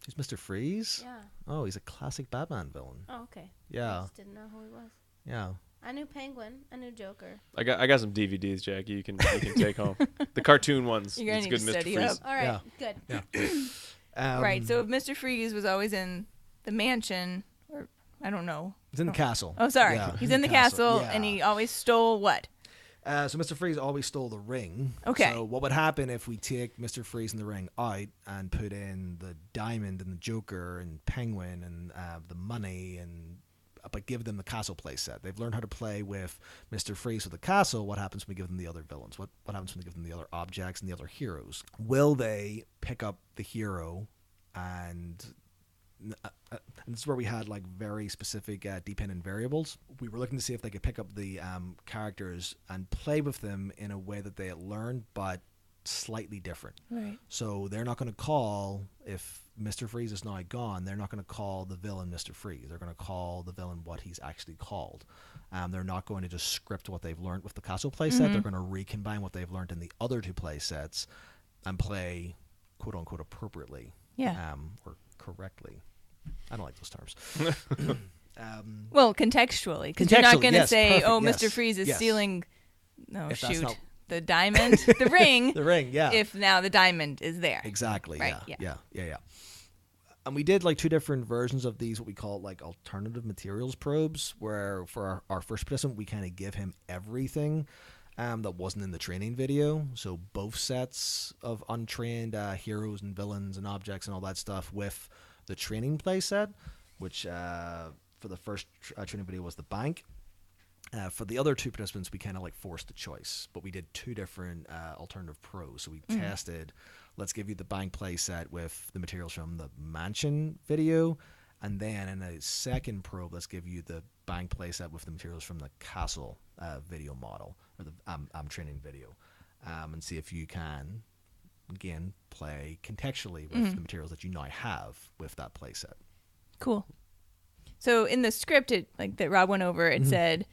Who's Mr. Freeze? Yeah. Oh, he's a classic Batman villain. Oh, okay. Yeah. I just didn't know who he was. Yeah. I knew Penguin. I knew Joker. I got some DVDs, Jackie. You can take home the cartoon ones. You're gonna It's need good, to Mr. study Freeze. up. All right. Yeah. Good. Yeah. Right. So if Mr. Freeze was always in the mansion, or I don't know. He's in the castle. Oh, sorry. Yeah, He's in the castle, Yeah. and he always stole what? So Mr. Freeze always stole the ring. Okay. So what would happen if we take Mr. Freeze and the ring out and put in the diamond and the Joker and Penguin and the money, but give them the castle play set? They've learned how to play with Mr. Freeze with the castle. What happens when we give them the other villains? What happens when we give them the other objects and the other heroes? Will they pick up the hero and this is where we had like very specific dependent variables. We were looking to see if they could pick up the characters and play with them in a way that they had learned, but slightly different. Right. So they're not going to call, if Mr. Freeze is now gone, they're not going to call the villain Mr. Freeze. They're going to call the villain what he's actually called. They're not going to just script what they've learned with the castle play set. They're going to recombine what they've learned in the other two play sets and play quote unquote appropriately. Yeah. Or correctly. I don't like those terms. Well, contextually, because you're not Contextually, going to yes, say, perfect, "Oh, yes, Mr. Freeze is yes. stealing." No, If that's shoot, not- the diamond, the ring. The ring, yeah. If now the diamond is there. Exactly. Right, Yeah. And we did like two different versions of these, what we call like alternative materials probes, where for our first participant, we kind of give him everything that wasn't in the training video. So both sets of untrained heroes and villains and objects and all that stuff with the training play set, which for the first training video was the bank. For the other two participants, we kind of like forced the choice, but we did two different alternative pros. So we tested, let's give you the bank play set with the materials from the mansion video, and then in a second probe, let's give you the bank play set with the materials from the castle video model, or the training video, and see if you can, again, play contextually with the materials that you now have with that play set. Cool. So in the script, like that Rob went over, it said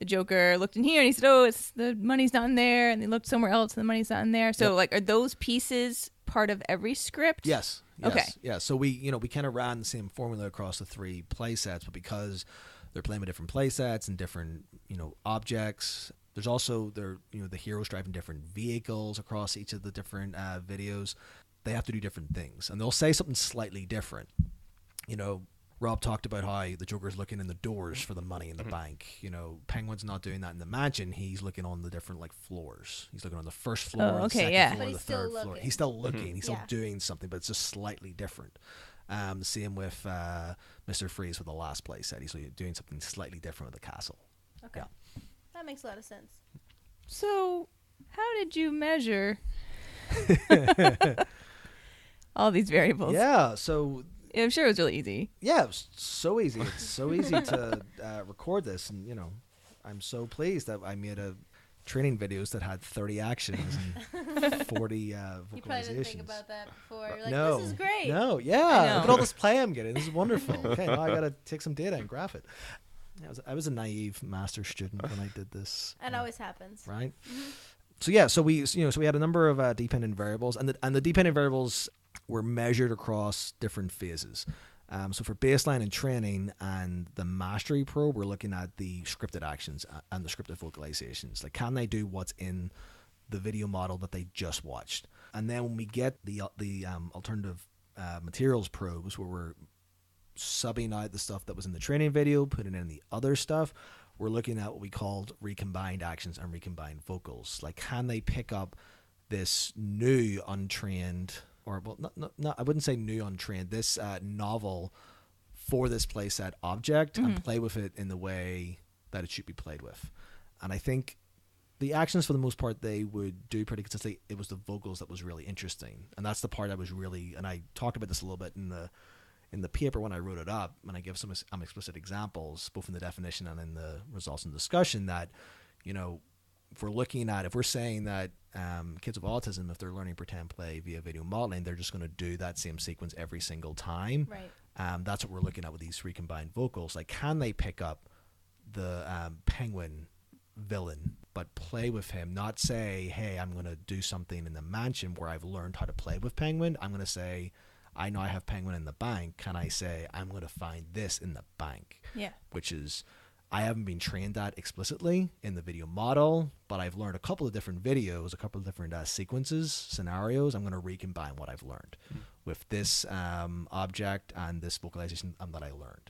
the Joker looked in here and he said, oh, it's the money's not in there, and they looked somewhere else and the money's not in there. So like, are those pieces part of every script? Yes. Okay. Yeah. So we kind of ran the same formula across the 3 play sets, but because they're playing with different play sets and different, objects, there's also the heroes driving different vehicles across each of the different videos. They have to do different things, and they'll say something slightly different. Rob talked about how the Joker's looking in the doors for the money in the bank. Penguin's not doing that in the mansion. He's looking on the different floors. He's looking on the first floor, the second floor, But the third floor. He's still looking. He's still doing something, but it's just slightly different. The same with Mr. Freeze with the last play set. He's doing something slightly different with the castle. Okay. Yeah. That makes a lot of sense. So how did you measure all these variables? Yeah, so I'm sure it was really easy. yeah, it was so easy. It's so easy to record this, and I'm so pleased that I made training videos that had 30 actions and 40 vocalizations. You probably didn't think about that before. You're like, No, this is great. no, I yeah. know. Look at all this play I'm getting. This is wonderful. Okay, now I got to take some data and graph it. I was a naive master student when I did this. That always happens. Right. So we had a number of dependent variables, and the dependent variables were measured across different phases. So for baseline and training and the mastery probe, we're looking at the scripted actions and the scripted vocalizations. Like, can they do what's in the video model that they just watched? And then when we get the alternative materials probes, where we're subbing out the stuff that was in the training video, putting in the other stuff, we're looking at what we called recombined actions and recombined vocals. Like, can they pick up this new untrained, or well, not I wouldn't say new untrained, this novel for this playset object and play with it in the way that it should be played with. And I think the actions, for the most part, they would do pretty consistently. It was the vocals that was really interesting, and that's the part I was really, and I talked about this a little bit in the paper when I wrote it up, and I give some explicit examples, both in the definition and in the results and discussion, that, if we're saying that kids with autism, if they're learning pretend play via video modeling, they're just going to do that same sequence every single time. Right. That's what we're looking at with these recombined vocals. Like, can they pick up the penguin villain, but play with him, not say, hey, I'm going to do something in the mansion where I've learned how to play with penguin. I'm going to say, I know I have penguin in the bank. Can I say, I'm going to find this in the bank? Yeah. Which is, I haven't been trained that explicitly in the video model, but I've learned a couple of different videos, a couple of different sequences, scenarios. I'm going to recombine what I've learned with this object and this vocalization that I learned.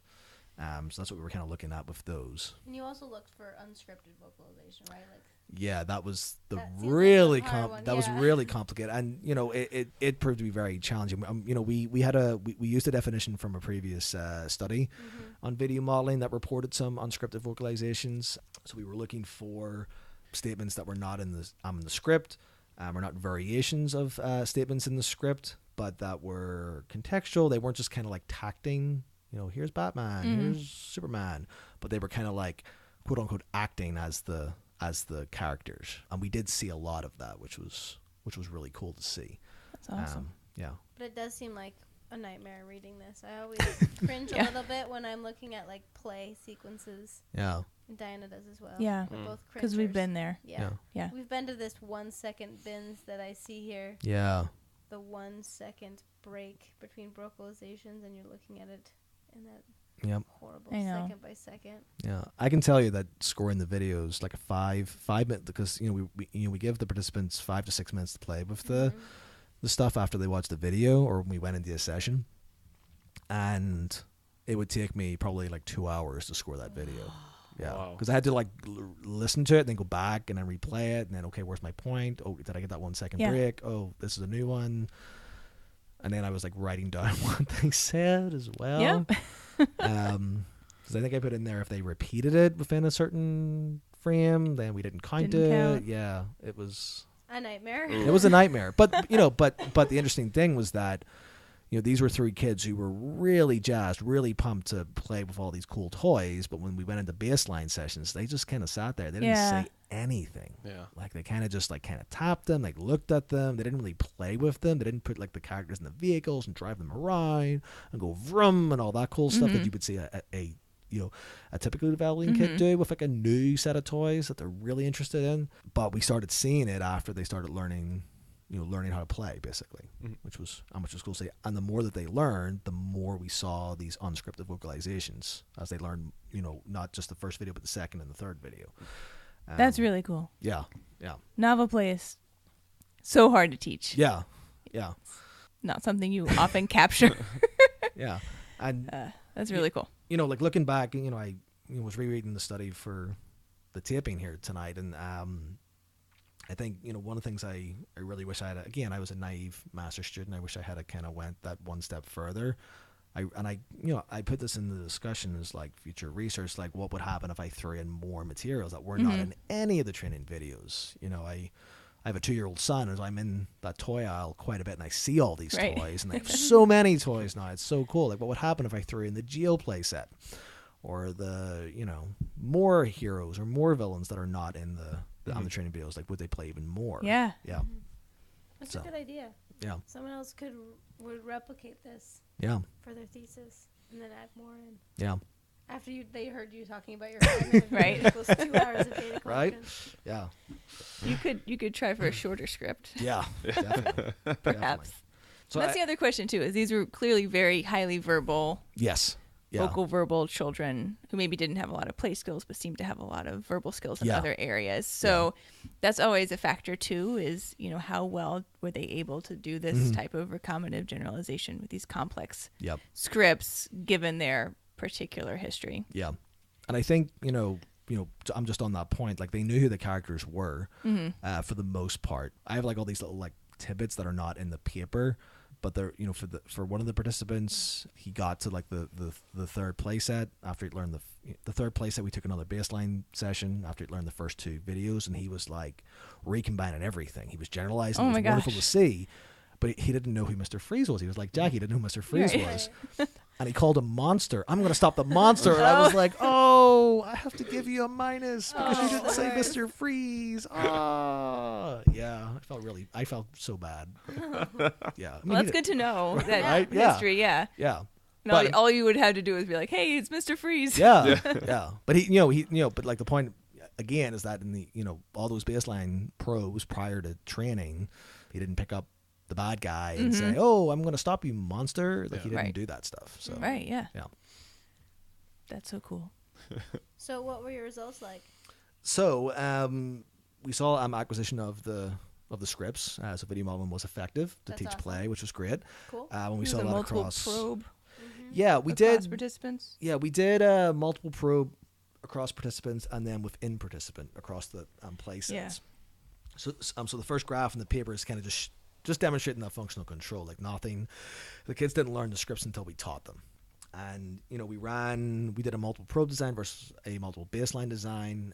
So that's what we were kind of looking at with those. And you also looked for unscripted vocalization, right? Like, yeah, that was the That seems really like the hard one, that was yeah. really complicated, and it proved to be very challenging. We used a definition from a previous study on video modeling that reported some unscripted vocalizations. So we were looking for statements that were not in the script, or not variations of statements in the script, but that were contextual. They weren't just kind of like tacting. Here's Batman, here's Superman, but they were kind of like, quote unquote, acting as the characters, and we did see a lot of that, which was really cool to see. That's awesome. Yeah. but it does seem like a nightmare reading this. I always cringe a little bit when I'm looking at like play sequences. Yeah. And Diana does as well. Yeah. We're both Because we've cringers. been there. Yeah. Yeah. We've been to this 1 second bins that I see here. Yeah. The 1 second break between vocalizations, and you're looking at it in that Yep. horrible I know. second by second. Yeah. I can tell you that scoring the videos like a 5 minute, because we give the participants 5 to 6 minutes to play with the stuff after they watch the video or when we went into a session, and it would take me probably like 2 hours to score that video. Yeah, Wow. because I had to like listen to it, then go back and then replay it, and then, okay, where's my point? Oh, did I get that 1 second break? Oh, this is a new one. And then I was like writing down what they said as well. Yep. Because I think I put in there, if they repeated it within a certain frame, then we didn't count Didn't it. count. Yeah, it was A nightmare. it was a nightmare. But but the interesting thing was that these were 3 kids who were really jazzed, really pumped to play with all these cool toys. But when we went into baseline sessions, they just kind of sat there. They didn't say anything. Yeah. Like, they kind of just tapped them, like looked at them. They didn't really play with them. They didn't put like the characters in the vehicles and drive them around and go vroom and all that cool stuff that you would see a a typical developing kid do with like a new set of toys that they're really interested in. But we started seeing it after they started learning how to play, basically, which was cool to see. And the more that they learned, the more we saw these unscripted vocalizations as they learned, not just the first video, but the second and the third video. That's really cool. Yeah. Novel play is so hard to teach. Yeah. Not something you often capture. Yeah. And that's really cool. Like looking back, I was rereading the study for the taping here tonight, and I think one of the things I really wish I had. Again, I was a naive master's student. I wish I had kind of went that one step further. I put this in the discussion as like future research, like what would happen if I threw in more materials that were not in any of the training videos. I have a 2-year-old son, and I'm in that toy aisle quite a bit, and I see all these toys, and I have so many toys now. It's so cool. Like, what would happen if I threw in the Geo play set, or the more heroes or more villains that are not in on the training videos? Like, would they play even more? Yeah. That's a good idea. Yeah. Someone else would replicate this. Yeah. For their thesis, and then add more in. Yeah. After they heard you talking about your cognitive Right. equals 2 hours of data collection. Right. Yeah. You could try for a shorter script. Yeah. Definitely. Perhaps. Definitely. So that's the other question too. Is these were clearly very highly verbal. Yes. Yeah. Vocal verbal children who maybe didn't have a lot of play skills but seem to have a lot of verbal skills in other areas. So that's always a factor too, is how well were they able to do this type of recommendative generalization with these complex scripts given their particular history. Yeah. And I think I'm just on that point, like they knew who the characters were for the most part. I have like all these little like tidbits that are not in the paper, but they're for one of the participants, he got to like the third play set after he learned the third play set. We took another baseline session after he learned the first 2 videos, and he was like recombining everything. He was generalizing. Oh it was my wonderful gosh. to see, but he didn't know who Mr. Freeze was. He was like Jackie didn't know who Mr. Freeze was. And he called him monster. I'm going to stop the monster. And I was like, I have to give you a minus because you didn't say Mr. Freeze. Yeah. I felt so bad. Yeah. Well, that's good to know that Right? Yeah. history. Yeah. Yeah. No, all you would have to do is be like, "Hey, it's Mr. Freeze." Yeah. Yeah. But but like the point again is that in the, all those baseline probes prior to training, he didn't pick up the bad guy and say, I'm going to stop you, monster. Like he didn't do that stuff. So Right, yeah. Yeah. That's so cool. So what were your results like? So we saw acquisition of the scripts. So video modeling was effective to That's teach awesome. play, which was great. Cool. When we It saw was a that multiple across. probe Yeah, we across did. participants. Yeah, we did multiple probe across participants and then within participant across the play sets. Yeah. So the first graph in the paper is kind of just demonstrating that functional control. Like nothing, the kids didn't learn the scripts until we taught them. And, we did a multiple probe design versus a multiple baseline design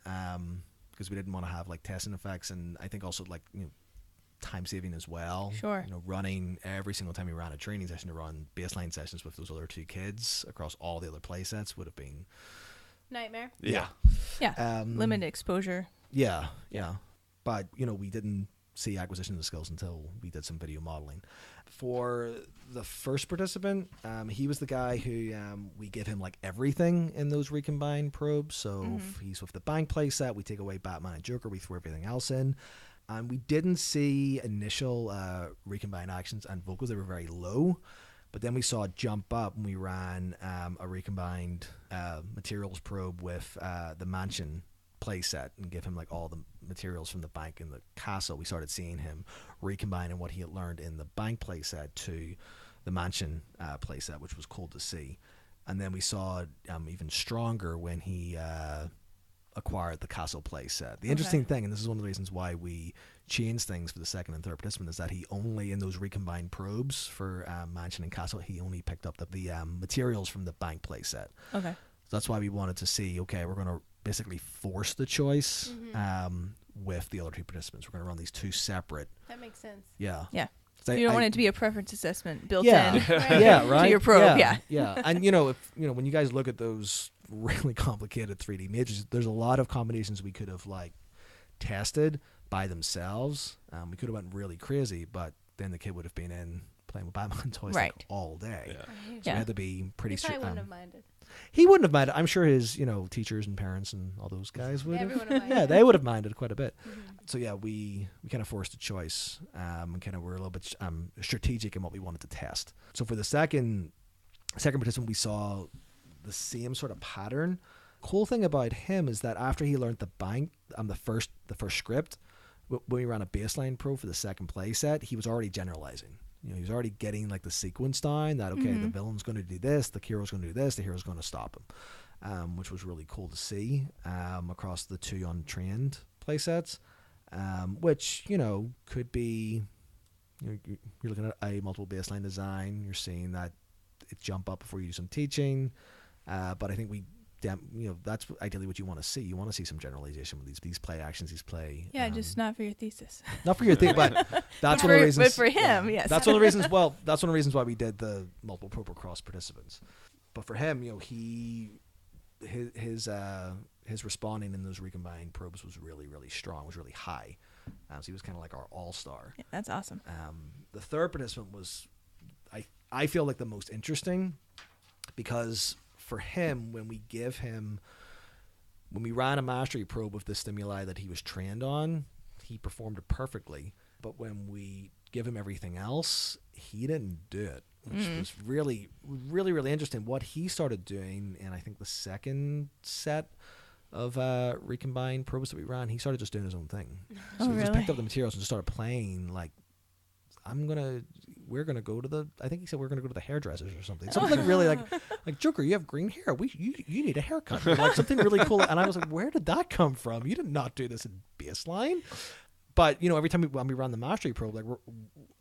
because we didn't want to have like testing effects, and I think also like, time saving as well. Sure. Running every single time we ran a training session to run baseline sessions with those other 2 kids across all the other play sets would have been Nightmare. Yeah. Yeah. Limited exposure. Yeah. But, we didn't see acquisition of the skills until we did some video modeling. For the first participant, he was the guy who we give him like everything in those recombined probes. So if he's with the bank play set, we take away Batman and Joker, we throw everything else in. And we didn't see initial recombined actions and vocals. They were very low. But then we saw it jump up when we ran a recombined materials probe with the mansion play set and give him like all the materials from the bank and the castle. We started seeing him recombining what he had learned in the bank play set to the mansion play set, which was cool to see. And then we saw it even stronger when he acquired the castle play set. The interesting thing, and this is one of the reasons why we changed things for the second and third participant, is that he only, in those recombined probes for mansion and castle, he only picked up the materials from the bank play set. Okay. So that's why we wanted to see, okay, we're going to basically force the choice with the other 2 participants. We're going to run these 2 separate. That makes sense. Yeah. Yeah. So You don't want it to be a preference assessment built in. Yeah, right. To your probe, yeah. And if when you guys look at those really complicated 3D matrices, there's a lot of combinations we could have like tested by themselves. We could have went really crazy, but then the kid would have been in playing with Batman toys like, all day. Yeah. So we had to be pretty I wouldn't have minded. He wouldn't have minded. I'm sure his, teachers and parents and all those guys would have. Everyone would mind. Yeah, they would have minded quite a bit. Mhm. So yeah, we kind of forced a choice, and kind of were a little bit strategic in what we wanted to test. So for the second participant, we saw the same sort of pattern. Cool thing about him is that after he learned the bank, the first script, when we ran a baseline pro for the second play set, he was already generalizing. He was already getting like the sequence down that, okay, the villain's going to do this, the hero's going to do this, the hero's going to stop him, which was really cool to see across the two untrained play sets, which, could be, you're looking at a multiple baseline design, you're seeing that it jump up before you do some teaching, but I think that's ideally what you want to see. You want to see some generalization with these play actions, these play. Yeah, just not for your thesis. Not for your thesis, but that's one of the reasons. But for him, yes. That's one of the reasons. Well, that's one of the reasons why we did the multiple probe cross participants. But for him, his responding in those recombined probes was really, really strong. Was really high. So he was kind of like our all-star. Yeah, that's awesome. The third participant was, I feel like the most interesting, because for him, when we ran a mastery probe with the stimuli that he was trained on, he performed it perfectly. But when we give him everything else, he didn't do it, which was really, really, really interesting. What he started doing, and I think the second set of recombined probes that we ran, he started just doing his own thing. So he just picked up the materials and just started playing like, we're gonna go to the, I think he said we're gonna go to the hairdressers or something. Something like really like Joker, you have green hair. You need a haircut. Like something really cool. And I was like, where did that come from? You did not do this in baseline. But every time when we run the mastery probe,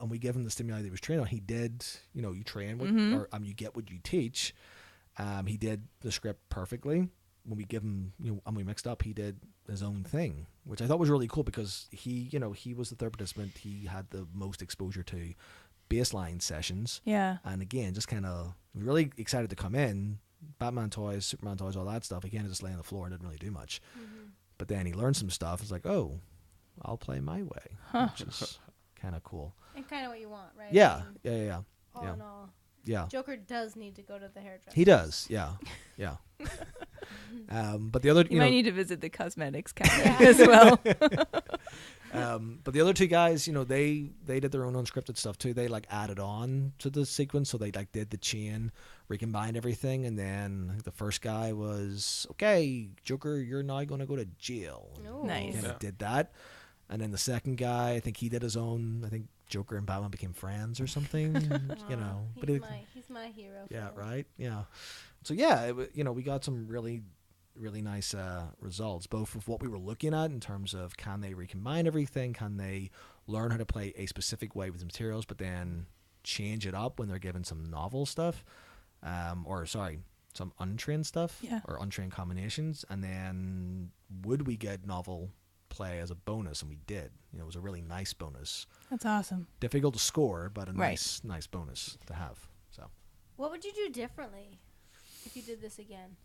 and we give him the stimuli that he was trained on, he did. You train what, or you get what you teach. He did the script perfectly. When we give him, and we mixed up, he did his own thing, which I thought was really cool because he was the third participant. He had the most exposure to baseline sessions. Yeah. And again, just kind of really excited to come in. Batman toys, Superman toys, all that stuff. Again, just lay on the floor and didn't really do much. But then he learned some stuff. It's like, oh, I'll play my way, which is kind of cool. And kind of what you want, right? Yeah. I mean, Yeah. all in all. Yeah. Joker does need to go to the hairdresser. He does. Yeah. But the other, you might need to visit the cosmetics cabinet as well. But the other two guys, they did their own unscripted stuff too. They added on to the sequence, so they did the chain, recombined everything, and then I think the first guy was, okay, Joker, you're now going to go to jail. Ooh. Nice. Kind of did that, and then the second guy, I think he did his own. I think Joker and Batman became friends or something. But He's my hero. yeah, right, yeah. So yeah, we got some really, really nice results, both of what we were looking at in terms of can they recombine everything, can they learn how to play a specific way with the materials, but then change it up when they're given some novel stuff, some untrained stuff, or untrained combinations, and then would we get novel play as a bonus? And we did. It was a really nice bonus. That's awesome. Difficult to score, but a nice bonus to have. So, what would you do differently if you did this again?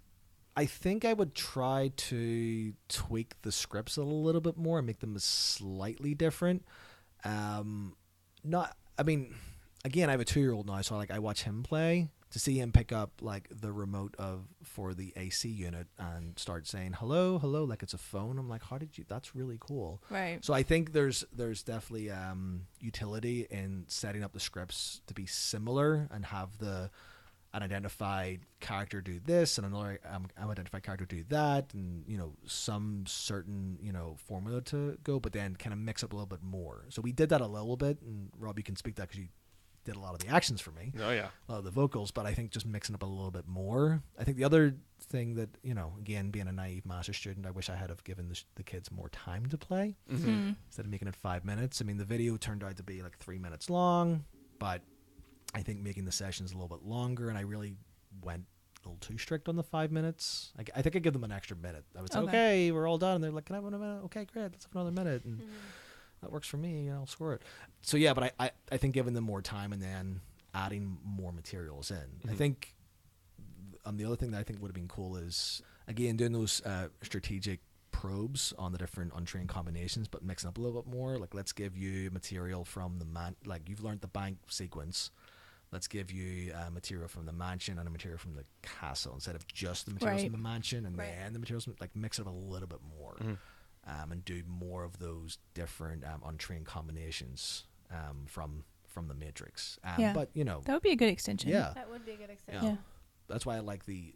I think I would try to tweak the scripts a little bit more and make them slightly different. Again, I have a 2-year-old now, so I watch him play. To see him pick up the remote for the AC unit and start saying hello like it's a phone, I'm like, how did you? That's really cool. Right. So I think there's definitely utility in setting up the scripts to be similar and have an identified character do this and another unidentified character do that, and some certain formula to go, but then kind of mix up a little bit more. So we did that a little bit, and Rob, you can speak that because you did a lot of the actions for me. Oh yeah, a lot of the vocals, but I think just mixing up a little bit more. I think the other thing that again, being a naive master student, I wish I had have given the kids more time to play instead of making it 5 minutes. I mean, the video turned out to be 3 minutes long, but I think making the sessions a little bit longer, and I really went a little too strict on the 5 minutes. I think I give them an extra minute. I would say, okay, we're all done. And they're like, can I have another minute? Okay, great. Let's have another minute. And that works for me. I'll score it. So yeah, but I think giving them more time and then adding more materials in. I think the other thing that I think would have been cool is, again, doing those strategic probes on the different untrained combinations, but mixing up a little bit more. Let's give you material from the you've learned the bank sequence. let's give you material from the mansion and a material from the castle instead of just the materials Right. from the mansion and Right. then the materials from, like mix it up a little bit more and do more of those different untrained combinations from the matrix. Yeah. But you know, That would be a good extension. yeah, That would be a good extension. Yeah. that's why I like the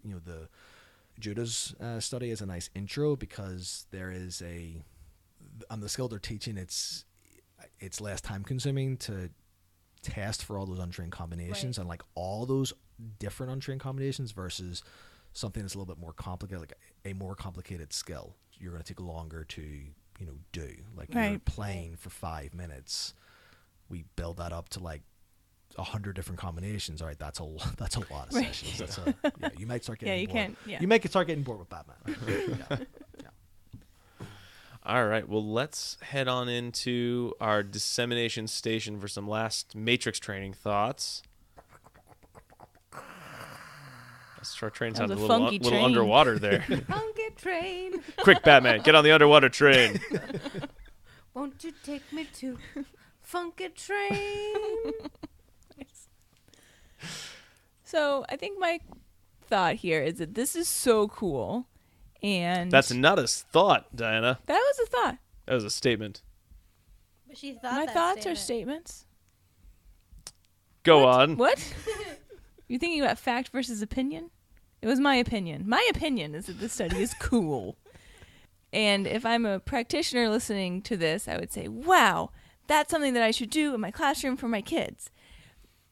Judah's study is a nice intro because there is on the skill they're teaching, it's less time consuming to test for all those untrained combinations Right. and like all those different untrained combinations versus something that's a little bit more complicated, like a more complicated skill. You're going to take longer to do. Like you're Right. playing for 5 minutes. We build that up to like 100 different combinations. All right, that's a lot of Right. sessions. You might start getting Yeah, you bored. can't. Yeah. You might start getting bored with Batman. Yeah. All right. Well, let's head on into our dissemination station for some last Matrix training thoughts. Our train That was sounded a a funky little train. underwater there. Funky train, Quick, Batman, get on the underwater train. won't you take me to funky train? So I think my thought here is that this is so cool, and That's not a thought, Diana. that was a thought. That was a statement. But she thought My that thoughts statement. are statements. Go What? on. What? You thinking about fact versus opinion? It was my opinion. My opinion is that this study is cool. And if I'm a practitioner listening to this, I would say, wow, that's something that I should do in my classroom for my kids.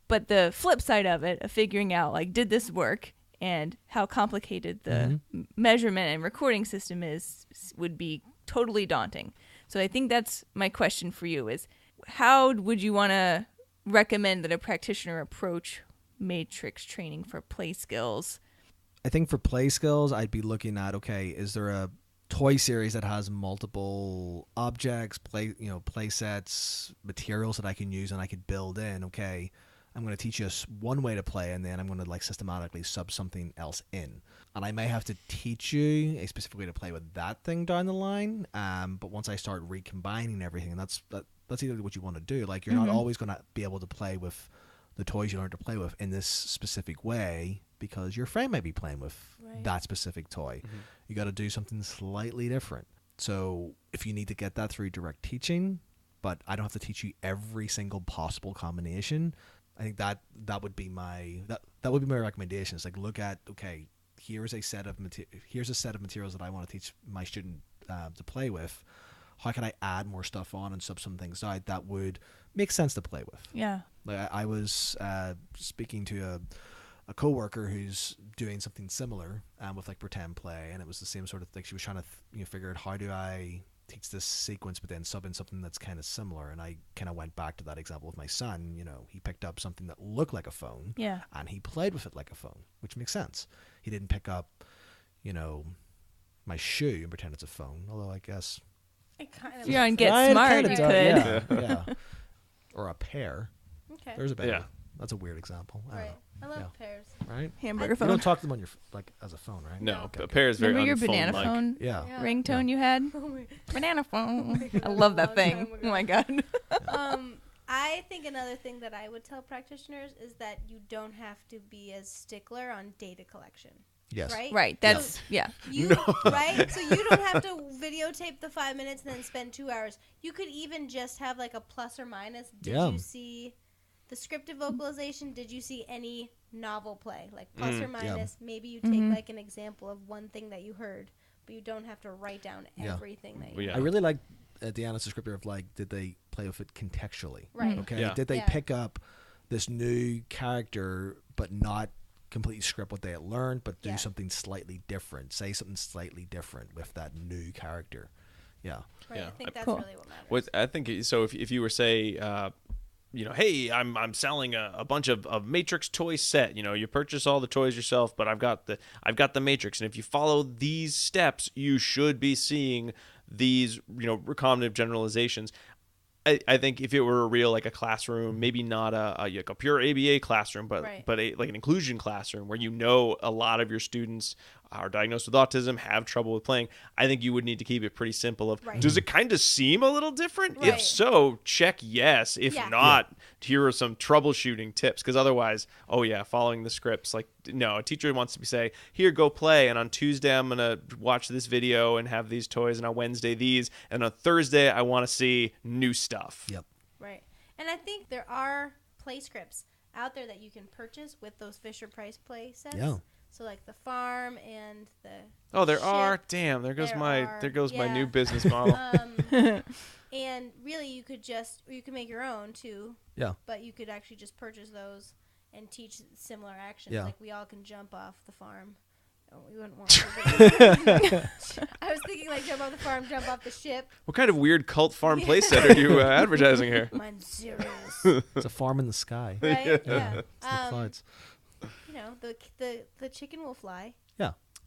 But the flip side of it, of figuring out, like, did this work and how complicated the measurement and recording system is, would be totally daunting. So I think that's my question for you is, how would you want to recommend that a practitioner approach matrix training for play skills? I think for play skills, I'd be looking at, okay, is there a toy series that has multiple objects, play sets, materials that I can use and I could build in? Okay, I'm going to teach you one way to play, and then I'm going to like systematically sub something else in. And I may have to teach you a specific way to play with that thing down the line. But once I start recombining everything, and that's either what you want to do. Like you're not always going to be able to play with the toys you learn to play with in this specific way because your friend might be playing with that specific toy. You got to do something slightly different. So if you need to get that through direct teaching, but I don't have to teach you every single possible combination, I think that would be my recommendation. It's like, look at, okay, here's a set of materials that I want to teach my student to play with. How can I add more stuff on and sub some things out that would make sense to play with? Yeah. Like I was speaking to a coworker who's doing something similar with like pretend play, and it was the same sort of thing. She was trying to figure out, how do I teach this sequence but then sub in something that's kind of similar. And I kind of went back to that example with my son. He picked up something that looked like a phone, Yeah. and he played with it like a phone, which makes sense. He didn't pick up my shoe and pretend it's a phone, although I guess It kind If of. you're on Get Yeah, it Smart, kinda you does, could. yeah. Or a pear. Okay. There's a better. Yeah. That's a weird example. I don't Right. I love Yeah. pears. know. Right? Hamburger You phone. don't talk to them on your as a phone, right? No, Okay, a pair is very Remember your banana unphone-like. phone Yeah. Yeah. ringtone you had? Oh my- Banana phone. I God, love a that long thing. time ago. Oh my god. I think another thing that I would tell practitioners is that you don't have to be as stickler on data collection. Yes. Right? Right. That's yeah. You right? So you don't have to videotape the 5 minutes and then spend 2 hours. You could even just have like a plus or minus. Did Yeah. you see the scripted vocalization? Did you see any novel play? Like plus or minus. Maybe you take like an example of one thing that you heard, but you don't have to write down Yeah. everything that you Well, yeah. I really like Deanna's descriptor of like, did they play with it contextually? Right. Okay. Yeah. Did they Yeah. pick up this new character but not completely script what they had learned, but do Yeah. something slightly different? Say something slightly different with that new character. Yeah. Right. Yeah. I think that's Cool. really what matters. What I think so. If you were say, hey, I'm selling a bunch of Matrix toy set. You purchase all the toys yourself, but I've got the Matrix, and if you follow these steps, you should be seeing these recombinative generalizations. I think if it were a real like a classroom, maybe not like a pure ABA classroom, but Right. like an inclusion classroom where a lot of your students are diagnosed with autism, have trouble with playing, I think you would need to keep it pretty simple of, Right. does it kind of seem a little different? Right. If so, check yes. If Yeah. not, here are some troubleshooting tips. Because otherwise, oh yeah, following the scripts, like, no, a teacher wants to say, here, go play, and on Tuesday I'm going to watch this video and have these toys, and on Wednesday these, and on Thursday I want to see new stuff. Yep. Right. And I think there are play scripts out there that you can purchase with those Fisher-Price play sets. Yeah. So like the farm and the Oh, there ship. are. Damn, there goes my Yeah. new business model. And really, you could make your own too. Yeah. But you could actually just purchase those and teach similar actions. Yeah. Like we all can jump off the farm. Oh, we wouldn't want to. I was thinking like jump off the farm, jump off the ship. What kind of weird cult farm playset are you advertising here? Mine's serious. It's a farm in the sky. Right? Yeah. It's the clouds. You know, the chicken will fly,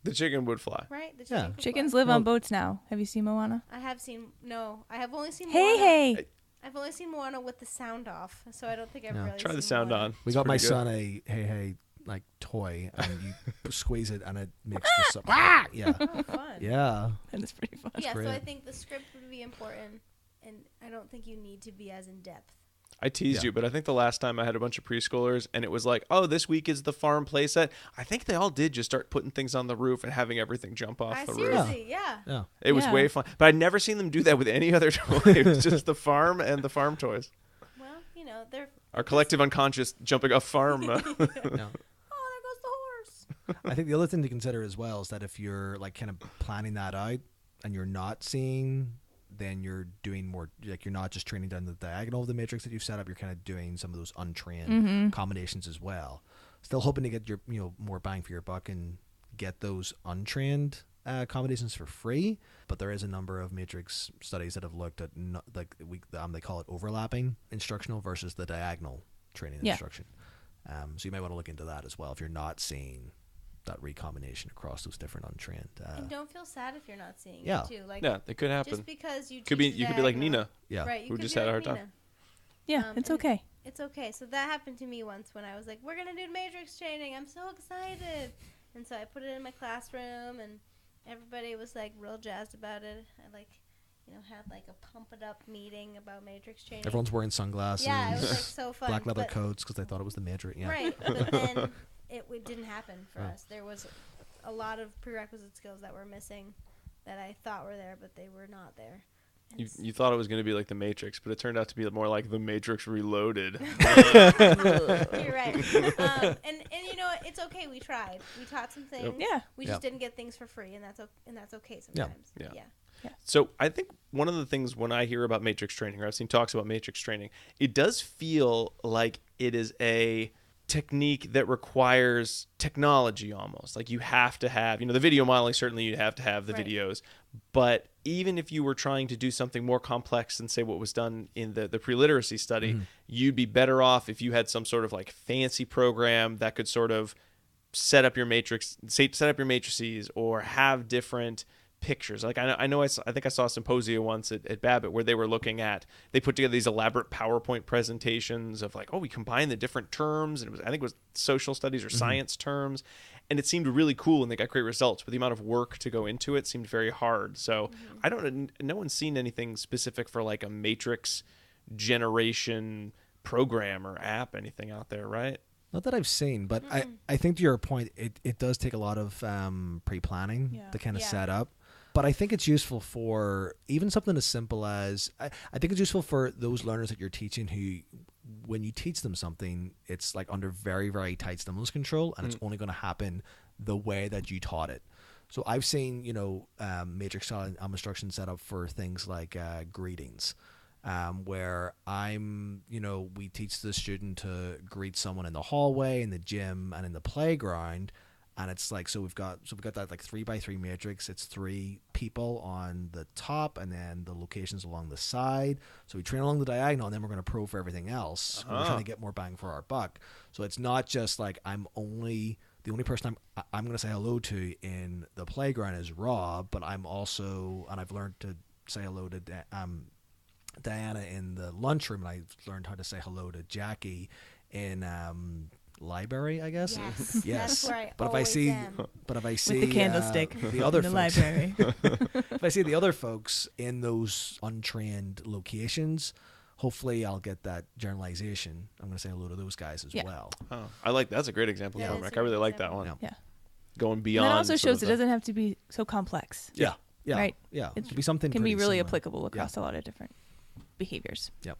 The chicken would fly. right? The Yeah. chicken can Chickens fly. live on boats now. Have you seen Moana? I have seen. No, I have only seen. Hey, Moana. hey. I've only seen Moana with the sound off, so I don't think I've Yeah. really Try the seen sound Moana. on. We It's got my pretty good. son a hey like toy, and you squeeze it, and it makes this up. Yeah. Oh, fun. Yeah. That is pretty fun. Yeah, so great. I think the script would be important, and I don't think you need to be as in depth. I teased Yeah. you, but I think the last time I had a bunch of preschoolers and it was like, oh, this week is the farm playset. I think they all did just start putting things on the roof and having everything jump off the roof. Seriously, yeah. Yeah. It was Yeah. way fun. But I'd never seen them do that with any other toy. It was just the farm and the farm toys. Well, you know, they're. Our collective unconscious jumping off farm. Yeah. Oh, there goes the horse. I think the other thing to consider as well is that if you're like kind of planning that out and you're not seeing, then you're doing more, like you're not just training down the diagonal of the matrix that you've set up, you're kind of doing some of those untrained combinations as well. Still hoping to get your, more bang for your buck and get those untrained combinations for free, but there is a number of matrix studies that have looked at they call it overlapping instructional versus the diagonal training Yeah. instruction. So you might want to look into that as well if you're not seeing that recombination across those different untrained. And don't feel sad if you're not seeing Yeah. it too. Like Yeah, it could happen. just because you You could be like Nina. Yeah. right? You who could just be had a like hard time. Nina. Yeah, it's and okay. It's okay. So that happened to me once when I was like, "We're gonna do matrix training. I'm so excited!" And so I put it in my classroom, and everybody was like real jazzed about it. I had like a pump it up meeting about matrix training. Everyone's wearing sunglasses, yeah, it was like so fun. black leather but- coats because they thought it was the matrix. Yeah. Right, but then it didn't happen for Oh. us. There was a lot of prerequisite skills that were missing that I thought were there, but they were not there. And You thought it was going to be like the Matrix, but it turned out to be more like the Matrix Reloaded. You're right. And you know what? It's okay. We tried. We taught some things. Yeah. We just Yep. didn't get things for free, and that's okay sometimes. Yeah. Yeah. So I think one of the things when I hear about matrix training, or I've seen talks about matrix training, it does feel like it is a technique that requires technology almost. Like you have to have, the video modeling, certainly you have to have the Right. videos. But even if you were trying to do something more complex than, say, what was done in the preliteracy study, you'd be better off if you had some sort of like fancy program that could sort of set up your matrices or have different pictures. Like I think I saw a symposia once at Babbitt where they put together these elaborate PowerPoint presentations of like, oh, we combine the different terms, and I think it was social studies or science terms, and it seemed really cool and they got great results, but the amount of work to go into it seemed very hard. So I don't, no one's seen anything specific for like a matrix generation program or app, anything out there, right? Not that I've seen, but I think to your point, it does take a lot of pre-planning Yeah. to kind of Yeah. set up. But I think it's useful for even something as simple as, I think it's useful for those learners that you're teaching who, when you teach them something, it's like under very, very tight stimulus control, and it's only going to happen the way that you taught it. So I've seen, matrix style instruction set up for things like greetings. Where we teach the student to greet someone in the hallway, in the gym, and in the playground, and it's like we've got that like 3x3 matrix. It's 3 people on the top, and then the locations along the side. So we train along the diagonal, and then we're going to pro for everything else. We're trying to get more bang for our buck. So it's not just like the only person I'm going to say hello to in the playground is Rob, but I'm also, and I've learned to say hello to Diana in the lunchroom, and I learned how to say hello to Jackie in library, I guess. Yes. Yes. That's where I But if I always see, am. but if I see With the candlestick the other in the folks, library. if I see the other folks in those untrained locations, hopefully I'll get that generalization. I'm going to say hello to those guys as Yeah. well. Oh, I like that's a great example, Yeah, Cormac. that's I a really good like that example. one. Yeah. Yeah. Going And beyond. that also sort shows of it the- doesn't have to be so complex. Yeah. Yeah. Right. Yeah. It It could be something can be pretty really similar. applicable across a lot of different behaviors. Yep.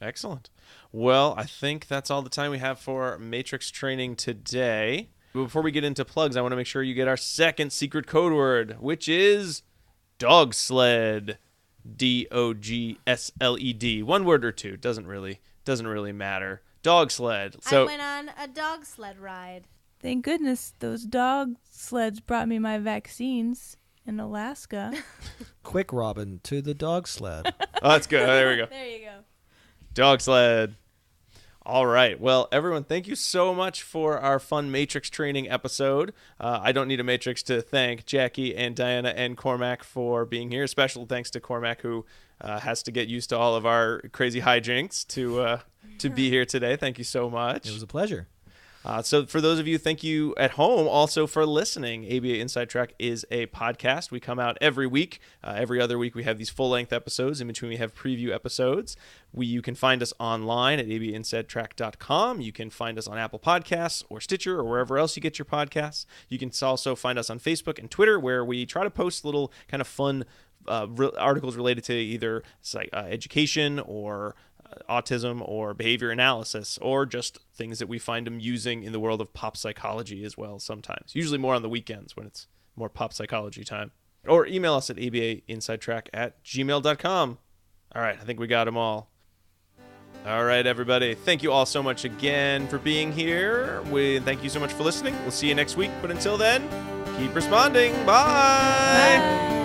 Excellent. Well, I think that's all the time we have for Matrix training today. But before we get into plugs, I want to make sure you get our second secret code word, which is dog sled. DOGSLED. One word or two. Doesn't really matter. Dog sled. I So went on a dog sled ride. Thank goodness those dog sleds brought me my vaccines in Alaska. Quick, Robin, to the dog sled. oh, that's good. Oh, there we go. There you go. Dog sled. All right. Well, everyone, thank you so much for our fun Matrix training episode. I don't need a Matrix to thank Jackie and Diana and Cormac for being here. Special thanks to Cormac, who has to get used to all of our crazy hijinks to be here today. Thank you so much. It was a pleasure. So for those of you, thank you at home also for listening. ABA Inside Track is a podcast. We come out every week. Every other week we have these full-length episodes. In between we have preview episodes. You can find us online at abainsidetrack.com. You can find us on Apple Podcasts or Stitcher or wherever else you get your podcasts. You can also find us on Facebook and Twitter, where we try to post little kind of fun articles related to either education or autism or behavior analysis, or just things that we find amusing in the world of pop psychology as well sometimes. Usually more on the weekends when it's more pop psychology time. Or email us at abainsidetrack@gmail.com. All right, I think we got them all. All right, everybody. Thank you all so much again for being here. Thank you so much for listening. We'll see you next week. But until then, keep responding. Bye. Bye.